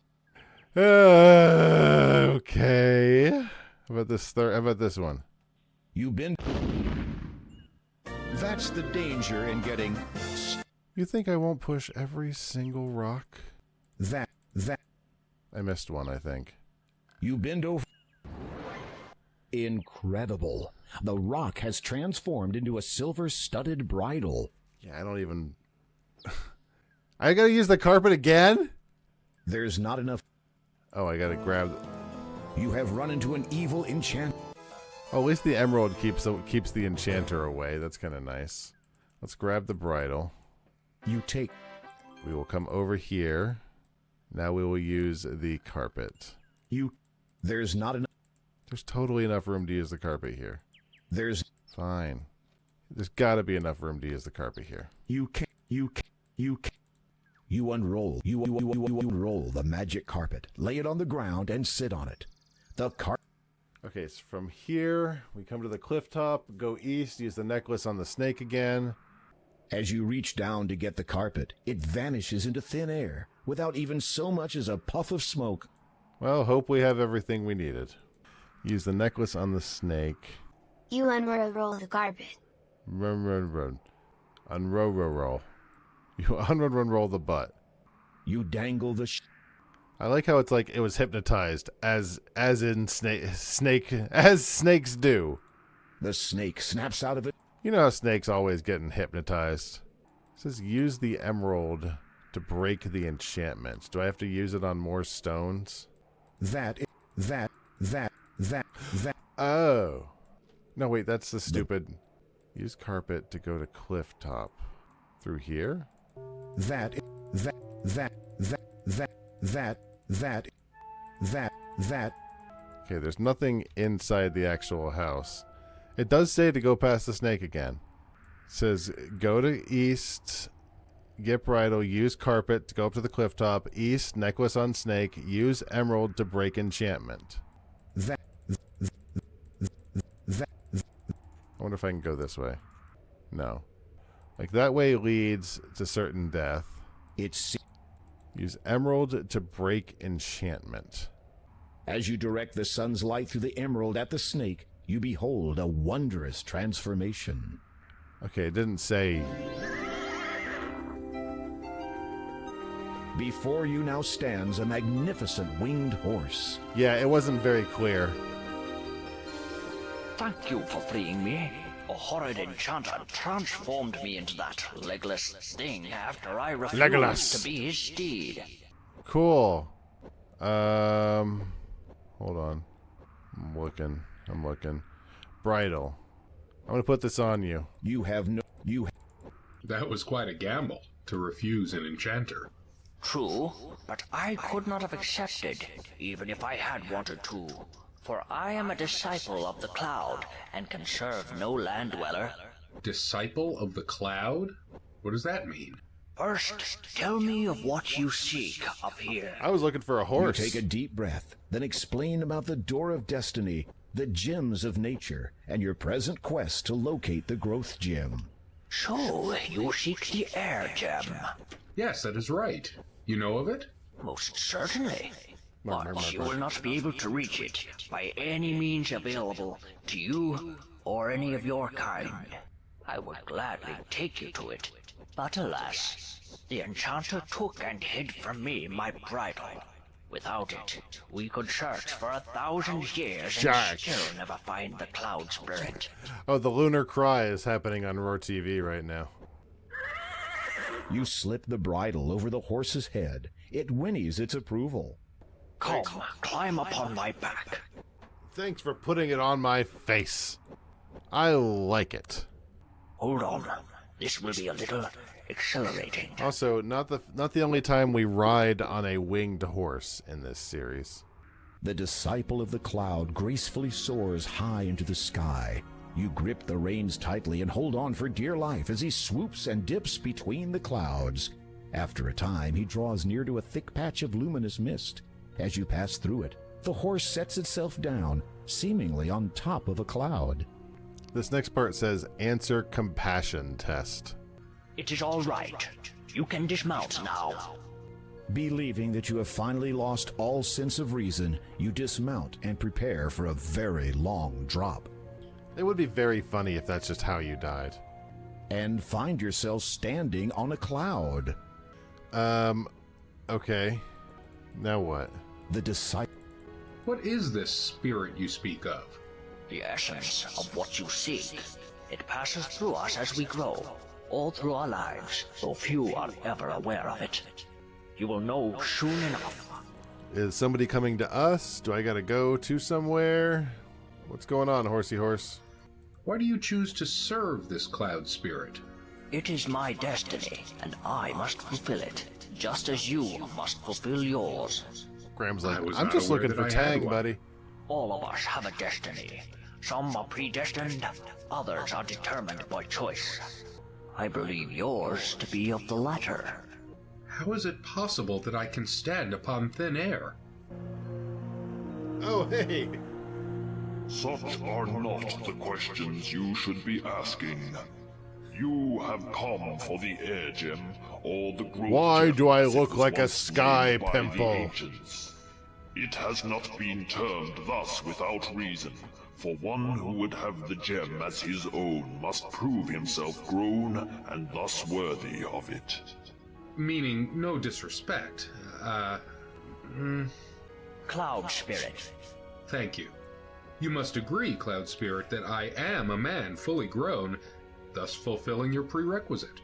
Okay. How about this third? How about this one? You bend... That's the danger in getting... You think I won't push every single rock? That. I missed one, I think. You bend over... Incredible. The rock has transformed into a silver-studded bridle. Yeah, I don't even... I gotta use the carpet again? There's not enough... Oh, I gotta grab... You have run into an evil enchant... Oh, at least the emerald keeps the enchanter away. That's kind of nice. Let's grab the bridle. You take... We will come over here. Now we will use the carpet. There's not enough... There's totally enough room to use the carpet here. There's... Fine. There's gotta be enough room to use the carpet here. You unroll. You unroll the magic carpet. Lay it on the ground and sit on it. The carpet... Okay, so from here, we come to the cliff top, go east, use the necklace on the snake again. As you reach down to get the carpet, it vanishes into thin air, without even so much as a puff of smoke. Well, hope we have everything we needed. Use the necklace on the snake. You unroll the carpet. Run. Unroll. You unroll the butt. You dangle the I like how it's like it was hypnotized, as in as snakes do. The snake snaps out of it. You know how snakes always getting hypnotized. It says use the emerald to break the enchantment. Do I have to use it on more stones? That. Oh. No, wait, that's the stupid... Use carpet to go to cliff top. Through here? That. Okay, there's nothing inside the actual house. It does say to go past the snake again. It says go to east get bridle, use carpet to go up to the cliff top. East, necklace on snake, use emerald to break enchantment. I wonder if I can go this way. No. Like, that way leads to certain death. Use emerald to break enchantment. As you direct the sun's light through the emerald at the snake, you behold a wondrous transformation. Okay, it didn't say... Before you now stands a magnificent winged horse. Yeah, it wasn't very clear. Thank you for freeing me. A horrid enchanter transformed me into that legless thing after I refused to be his steed. Cool. Hold on. I'm looking. Bridle. I'm gonna put this on you. That was quite a gamble, to refuse an enchanter. True, but I could not have accepted, even if I had wanted to. For I am a disciple of the cloud, and can serve no land dweller. Disciple of the cloud? What does that mean? First, tell me of what you seek up here. I was looking for a horse. You take a deep breath, then explain about the Door of Destiny, the gems of nature, and your present quest to locate the growth gem. So, you seek the air gem? Yes, that is right. You know of it? Most certainly. But you will not be able to reach it by any means available to you or any of your kind. I would gladly take you to it, but alas, the enchanter took and hid from me my bridle. Without it, we could search for 1,000 years and still never find the cloud spirit. Oh, the lunar cry is happening on Roar TV right now. You slip the bridle over the horse's head. It whinnies its approval. Come, climb upon my back. Thanks for putting it on my face. I like it. Hold on. This will be a little exhilarating. Also, not the only time we ride on a winged horse in this series. The disciple of the cloud gracefully soars high into the sky. You grip the reins tightly and hold on for dear life as he swoops and dips between the clouds. After a time, he draws near to a thick patch of luminous mist. As you pass through it, the horse sets itself down, seemingly on top of a cloud. This next part says, answer compassion test. It is all right. You can dismount now. Believing that you have finally lost all sense of reason, you dismount and prepare for a very long drop. It would be very funny if that's just how you died. And find yourself standing on a cloud. Okay. Now what? The disciple. What is this spirit you speak of? The essence of what you seek. It passes through us as we grow, all through our lives, though few are ever aware of it. You will know soon enough. Is somebody coming to us? Do I gotta go to somewhere? What's going on, horsey horse? Why do you choose to serve this cloud spirit? It is my destiny, and I must fulfill it, just as you must fulfill yours. Graham's like, I'm just looking for Tang, buddy. All of us have a destiny. Some are predestined, others are determined by choice. I believe yours to be of the latter. How is it possible that I can stand upon thin air? Oh, hey! Such are not the questions you should be asking. You have come for the air gem, or the growth Why gem do I as it look was like a once sky named by the pimple? ancients. It has not been termed thus without reason, for one who would have the gem as his own must prove himself grown and thus worthy of it. Meaning, no disrespect. Cloud Spirit. Thank you. You must agree, Cloud Spirit, that I am a man fully grown, thus fulfilling your prerequisite.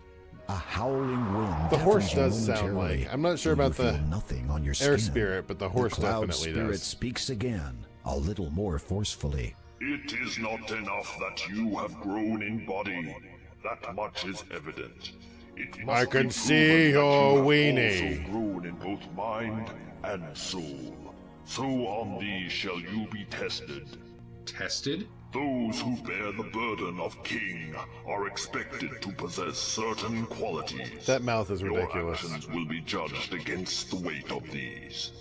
A howling wind. The horse deafens does you sound momentarily. like. I'm not sure about the nothing on your air skin. spirit, but the horse cloud definitely spirit does. speaks again, a little more forcefully. It is not enough that you have grown in body. That much is evident. It must I can be see proven that your you have weenie. also grown in both mind and soul. So on these shall you be tested. Tested? Those who bear the burden of king are expected to possess certain qualities. That mouth is ridiculous. Your actions will be judged against the weight of these.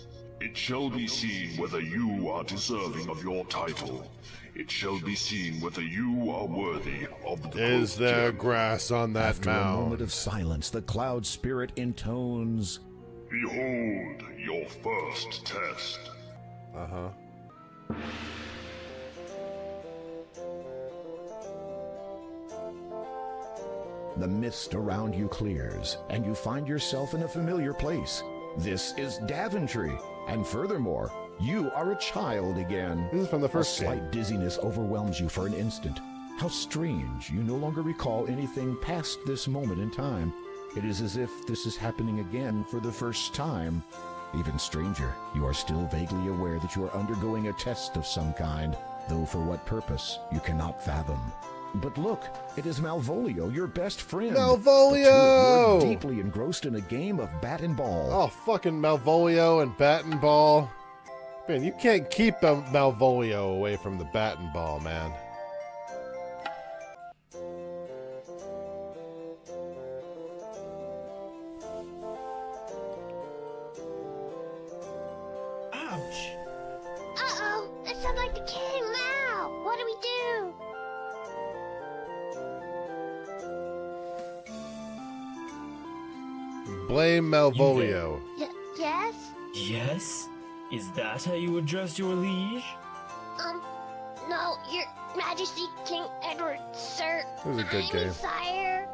It shall be seen whether you are deserving of your title. It shall be seen whether you are worthy of the Is there grass on that After a mound? moment of silence, the cloud spirit intones, Behold your first test. Uh-huh. The mist around you clears, and you find yourself in a familiar place. This is Daventry, and furthermore, you are a child again. This is from the first A slight dizziness overwhelms you for an instant. How strange, you no longer recall anything past this moment in time. It is as if this is happening again for the first time. Even stranger, you are still vaguely aware that you are undergoing a test of some kind, though for what purpose, you cannot fathom. But look, it is Malvolio, your best friend. Malvolio! The two of you are deeply engrossed in a game of bat and ball. Oh, fucking Malvolio and bat and ball. Man, you can't keep Malvolio away from the bat and ball, man. Ouch! Uh-oh! That sounds like the king now! What do we do? Blame Malvolio. Yes? Yes? Is that how you address your liege? No, your majesty, King Edward, sir. It was a good I game. mean, sire.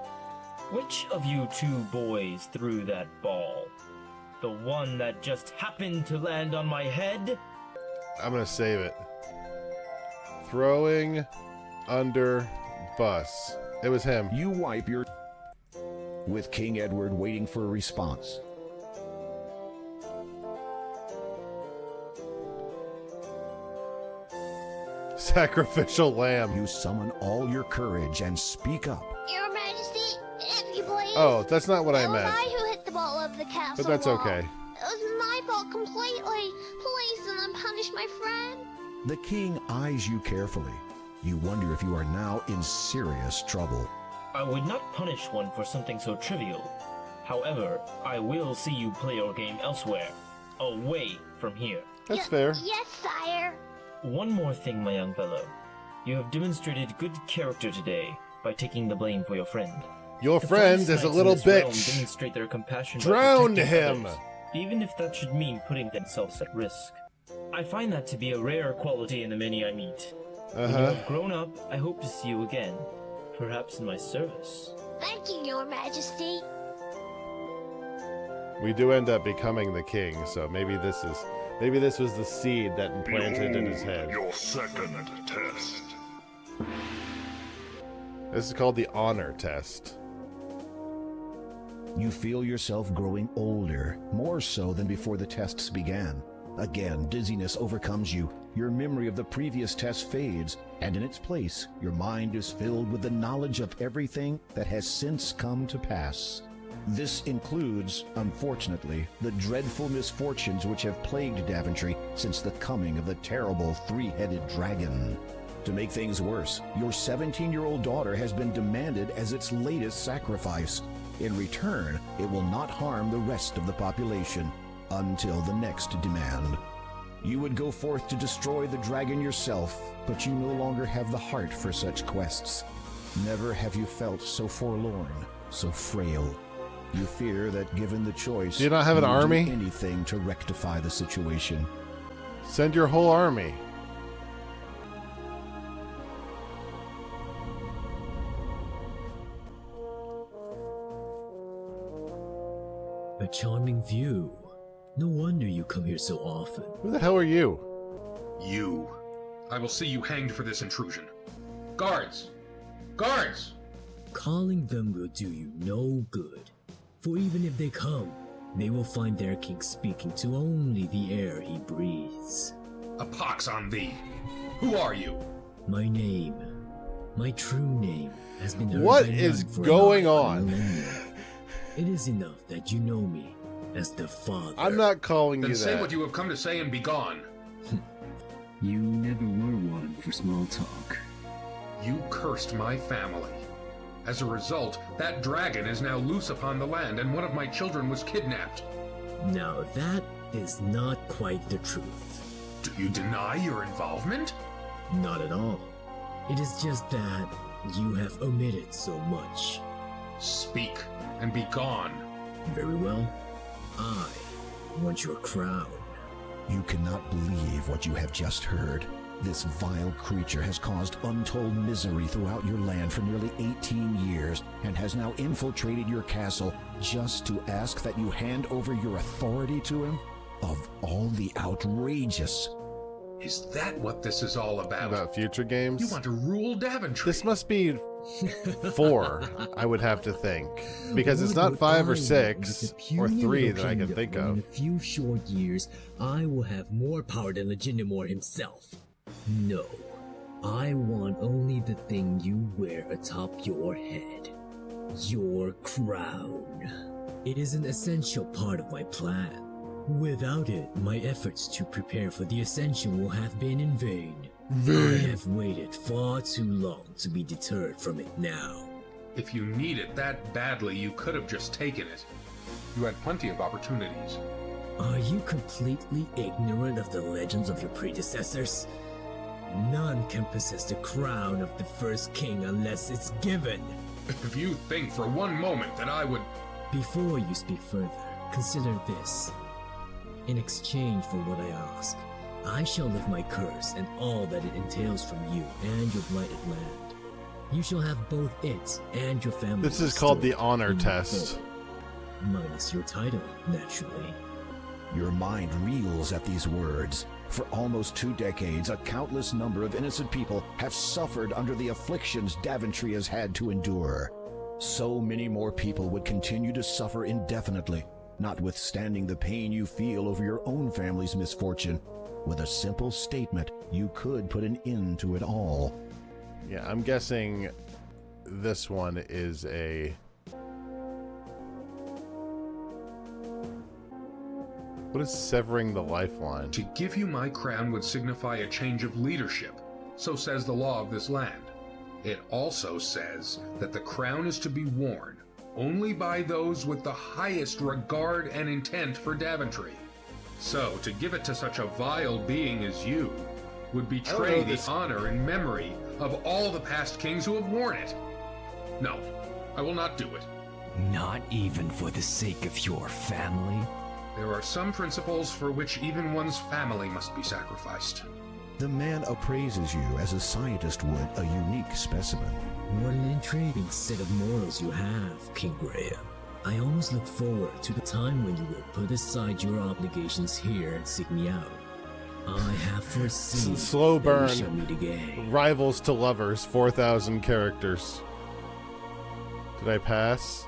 Which of you two boys threw that ball? The one that just happened to land on my head? I'm gonna save it. Throwing under bus. It was him. You wipe your... with King Edward waiting for a response. Sacrificial lamb. You summon all your courage and speak up. Your majesty, if you please. Oh, that's not what I It was meant. I who hit the ball over the castle But that's wall. okay. It was my fault completely. Please don't punish my friend. The king eyes you carefully. You wonder if you are now in serious trouble. I would not punish one for something so trivial. However, I will see you play your game elsewhere, away from here. That's fair. Yes, sire. One more thing, my young fellow. You have demonstrated good character today by taking the blame for your friend. Your The friend finest is a knights in little this realm bitch. Demonstrate their compassion by Drown protecting him. others, even if that should mean putting themselves at risk. I find that to be a rare quality in the many I meet. When you have grown up, I hope to see you again, perhaps in my service. Thank you, your majesty. We do end up becoming the king, so maybe this was the seed that implanted in his head. Your second test. This is called the honor test. You feel yourself growing older, more so than before the tests began. Again, dizziness overcomes you. Your memory of the previous test fades, and in its place, your mind is filled with the knowledge of everything that has since come to pass. This includes, unfortunately, the dreadful misfortunes which have plagued Daventry since the coming of the terrible three-headed dragon. To make things worse, your 17-year-old daughter has been demanded as its latest sacrifice. In return, it will not harm the rest of the population until the next demand. You would go forth to destroy the dragon yourself, but you no longer have the heart for such quests. Never have you felt so forlorn, so frail. You fear that given the choice, Do you not have an you would army? do anything to rectify the situation. Send your whole army. A charming view. No wonder you come here so often. Who the hell are you? You. I will see you hanged for this intrusion. Guards! Guards! Calling them will do you no good. For even if they come, they will find their king speaking to only the air he breathes. A pox on thee! Who are you? My name, my true name, has been heard What by is none for going nigh on? millennia. It is enough that you know me as the father. I'm not calling Then you say that. what you have come to say and be gone. You never were one for small talk. You cursed my family. As a result, that dragon is now loose upon the land, and one of my children was kidnapped. Now that is not quite the truth. Do you deny your involvement? Not at all. It is just that you have omitted so much. Speak, and be gone. Very well. I want your crown. You cannot believe what you have just heard. This vile creature has caused untold misery throughout your land for nearly 18 years and has now infiltrated your castle just to ask that you hand over your authority to him? Of all the outrageous... Is that what this is all about? About future games? You want to rule Daventry? This must be 4, I would have to think. Because it's not 5 or 6 or 3 that I can think of. In a few short years, I will have more power than Legitimor himself. No, I want only the thing you wear atop your head. Your crown. It is an essential part of my plan. Without it, my efforts to prepare for the ascension will have been in vain. I have waited far too long to be deterred from it now. If you need it that badly, you could have just taken it. You had plenty of opportunities. Are you completely ignorant of the legends of your predecessors? None can possess the crown of the first king unless it's given. If you think for one moment that I would... Before you speak further, consider this. In exchange for what I ask, I shall lift my curse and all that it entails from you and your blighted land. You shall have both it and your family. This is called the honor test. Minus your title, naturally. Your mind reels at these words. For almost 2 decades, a countless number of innocent people have suffered under the afflictions Daventry has had to endure. So many more people would continue to suffer indefinitely, notwithstanding the pain you feel over your own family's misfortune. With a simple statement, you could put an end to it all. Yeah, I'm guessing this one is a... What is severing the lifeline? To give you my crown would signify a change of leadership, so says the law of this land. It also says that the crown is to be worn only by those with the highest regard and intent for Daventry. So, to give it to such a vile being as you would betray the honor and memory of all the past kings who have worn it. No, I will not do it. Not even for the sake of your family? There are some principles for which even one's family must be sacrificed. The man appraises you as a scientist would a unique specimen. What an intriguing set of morals you have, King Graham. I almost look forward to the time when you will put aside your obligations here and seek me out. I have foreseen slow burn. We shall meet again. Rivals to lovers, 4,000 characters. Did I pass?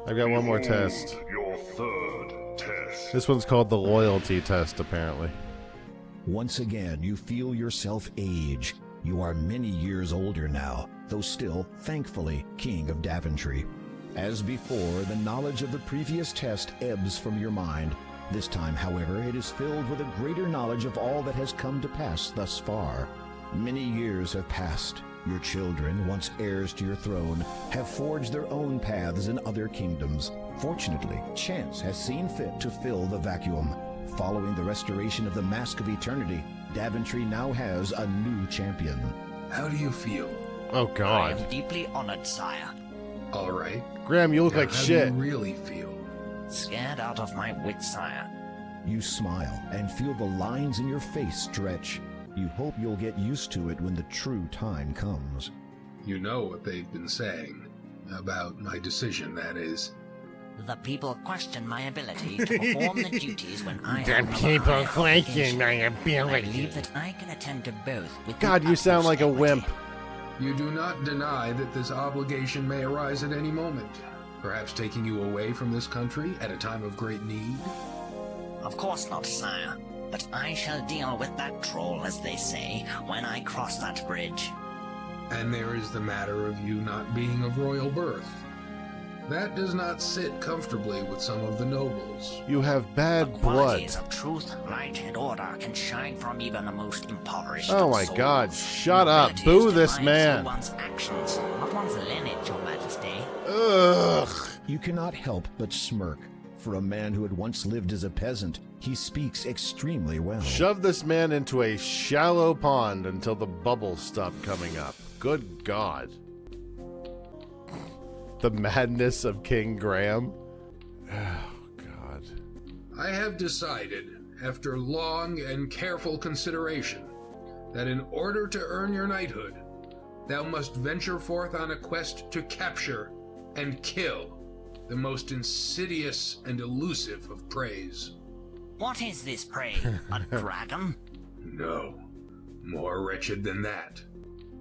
I've got one more test. Your third test. This one's called the loyalty test, apparently. Once again, you feel yourself age. You are many years older now, though still, thankfully, King of Daventry. As before, the knowledge of the previous test ebbs from your mind. This time, however, it is filled with a greater knowledge of all that has come to pass thus far. Many years have passed. Your children, once heirs to your throne, have forged their own paths in other kingdoms. Fortunately, chance has seen fit to fill the vacuum. Following the restoration of the Mask of Eternity, Daventry now has a new champion. How do you feel? Oh, God. I am deeply honored, sire. All right. Graham, you look like shit. How do you really feel? Scared out of my wits, sire. You smile and feel the lines in your face stretch. You hope you'll get used to it when the true time comes. You know what they've been saying about my decision, that is. The people question my ability to perform the duties when I The have people question my ability. I believe that I can attend to both with God, you sound like a wimp. You do not deny that this obligation may arise at any moment, perhaps taking you away from this country at a time of great need? Of course not, sire. But I shall deal with that troll, as they say, when I cross that bridge. And there is the matter of you not being of royal birth. That does not sit comfortably with some of the nobles. You have bad blood. Qualities of truth, light, and order can shine from even the most impoverished Oh of my souls. God, shut up. Nobility Boo is this defined man. through one's actions, not one's lineage, Your Majesty. Ugh. You cannot help but smirk. For a man who had once lived as a peasant, he speaks extremely well. Shove this man into a shallow pond until the bubbles stop coming up. Good God. The madness of King Graham. Oh, God. I have decided, after long and careful consideration, that in order to earn your knighthood, thou must venture forth on a quest to capture and kill the most insidious and elusive of preys. What is this prey? A dragon? No. More wretched than that.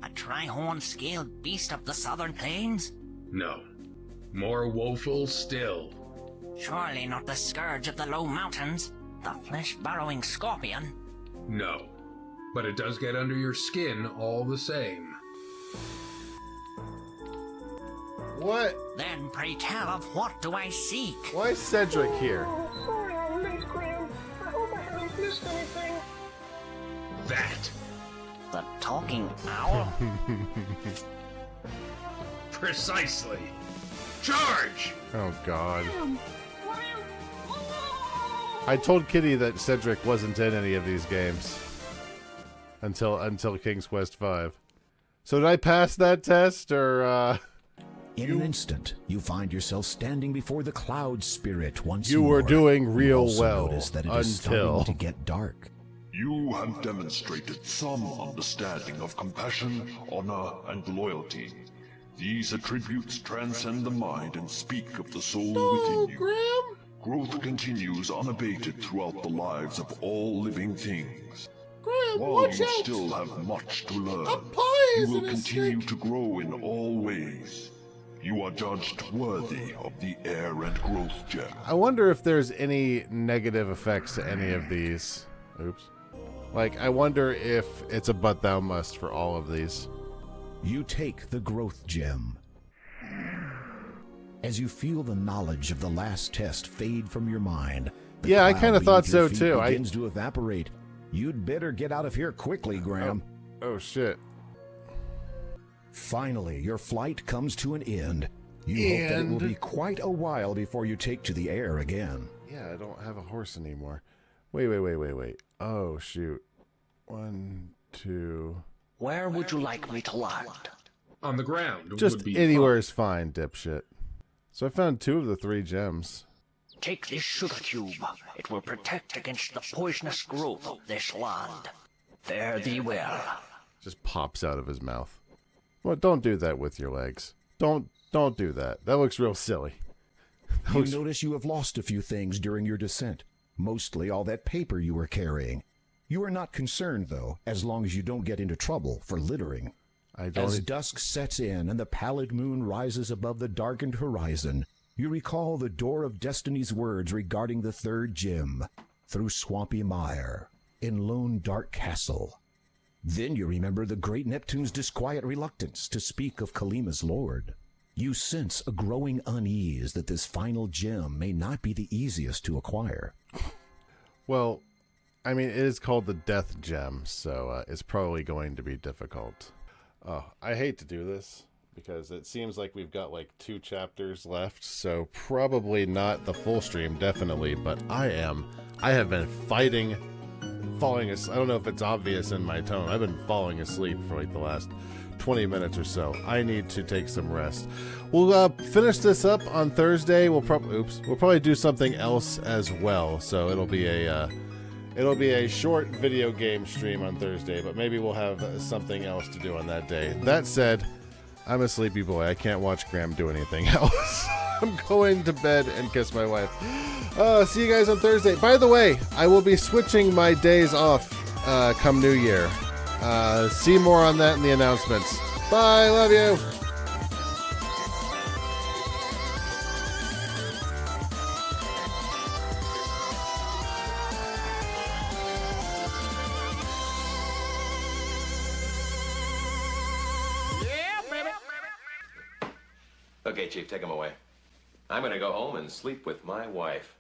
A tri-horned scaled beast of the southern plains? No. More woeful still. Surely not the scourge of the low mountains? The flesh-burrowing scorpion? No. But it does get under your skin all the same. What? Then pray tell, of what do I seek? Why is Cedric here? Oh, sorry I'm late, Graham. I hope I haven't missed anything. That. The talking owl? Precisely. Charge! Oh, God. I told Kitty that Cedric wasn't in any of these games until King's Quest V. So did I pass that test, or In an instant, you find yourself standing before the cloud spirit once you more. were doing You real also well notice that it is until starting to get dark. You have demonstrated some understanding of compassion, honor, and loyalty. These attributes transcend the mind and speak of the soul within you. Graham? Growth continues unabated throughout the lives of all living things. Graham, While watch you out! still have much to learn, pie you is will in a continue stick. to grow in all ways. You are judged worthy of the Air and Growth Gem. I wonder if there's any negative effects to any of these. Oops. Like, I wonder if it's a but thou must for all of these. You take the growth gem. As you feel the knowledge of the last test fade from your mind, the Yeah, I cloud kind of beneath thought your so feet too. begins to evaporate. You'd better get out of here quickly, Graham. Oh shit. Finally, your flight comes to an end. You hope that it will be quite a while before you take to the air again. Yeah, I don't have a horse anymore. Wait. Oh, shoot. 1, 2... Where would you like me to land? On the ground Just would be anywhere fine. is fine, dipshit. So I found 2 of the 3 gems. Take this sugar cube. It will protect against the poisonous growth of this land. Fare thee well. Just pops out of his mouth. Well, don't do that with your legs. Don't do that. That looks real silly. You notice you have lost a few things during your descent. Mostly all that paper you were carrying. You are not concerned, though, as long as you don't get into trouble for littering. As dusk sets in and the pallid moon rises above the darkened horizon, you recall the Door of Destiny's words regarding the 3rd gem, through swampy mire, in lone dark castle. Then you remember the great Neptune's disquiet reluctance to speak of Kalima's lord. You sense a growing unease that this final gem may not be the easiest to acquire. Well, I mean, it is called the Death Gem, so it's probably going to be difficult. Oh, I hate to do this, because it seems like we've got like 2 chapters left, so probably not the full stream, definitely, but I have been falling asleep. I don't know if it's obvious in my tone. I've been falling asleep for like the last 20 minutes or so. I need to take some rest. We'll finish this up on Thursday. We'll probably do something else as well, so it'll be a short video game stream on Thursday, but maybe we'll have something else to do on that day. That said, I'm a sleepy boy. I can't watch Graham do anything else. I'm going to bed and kiss my wife. See you guys on Thursday. By the way, I will be switching my days off come New Year. See more on that in the announcements. Bye. Love you. Okay, Chief, take him away. I'm gonna go home and sleep with my wife.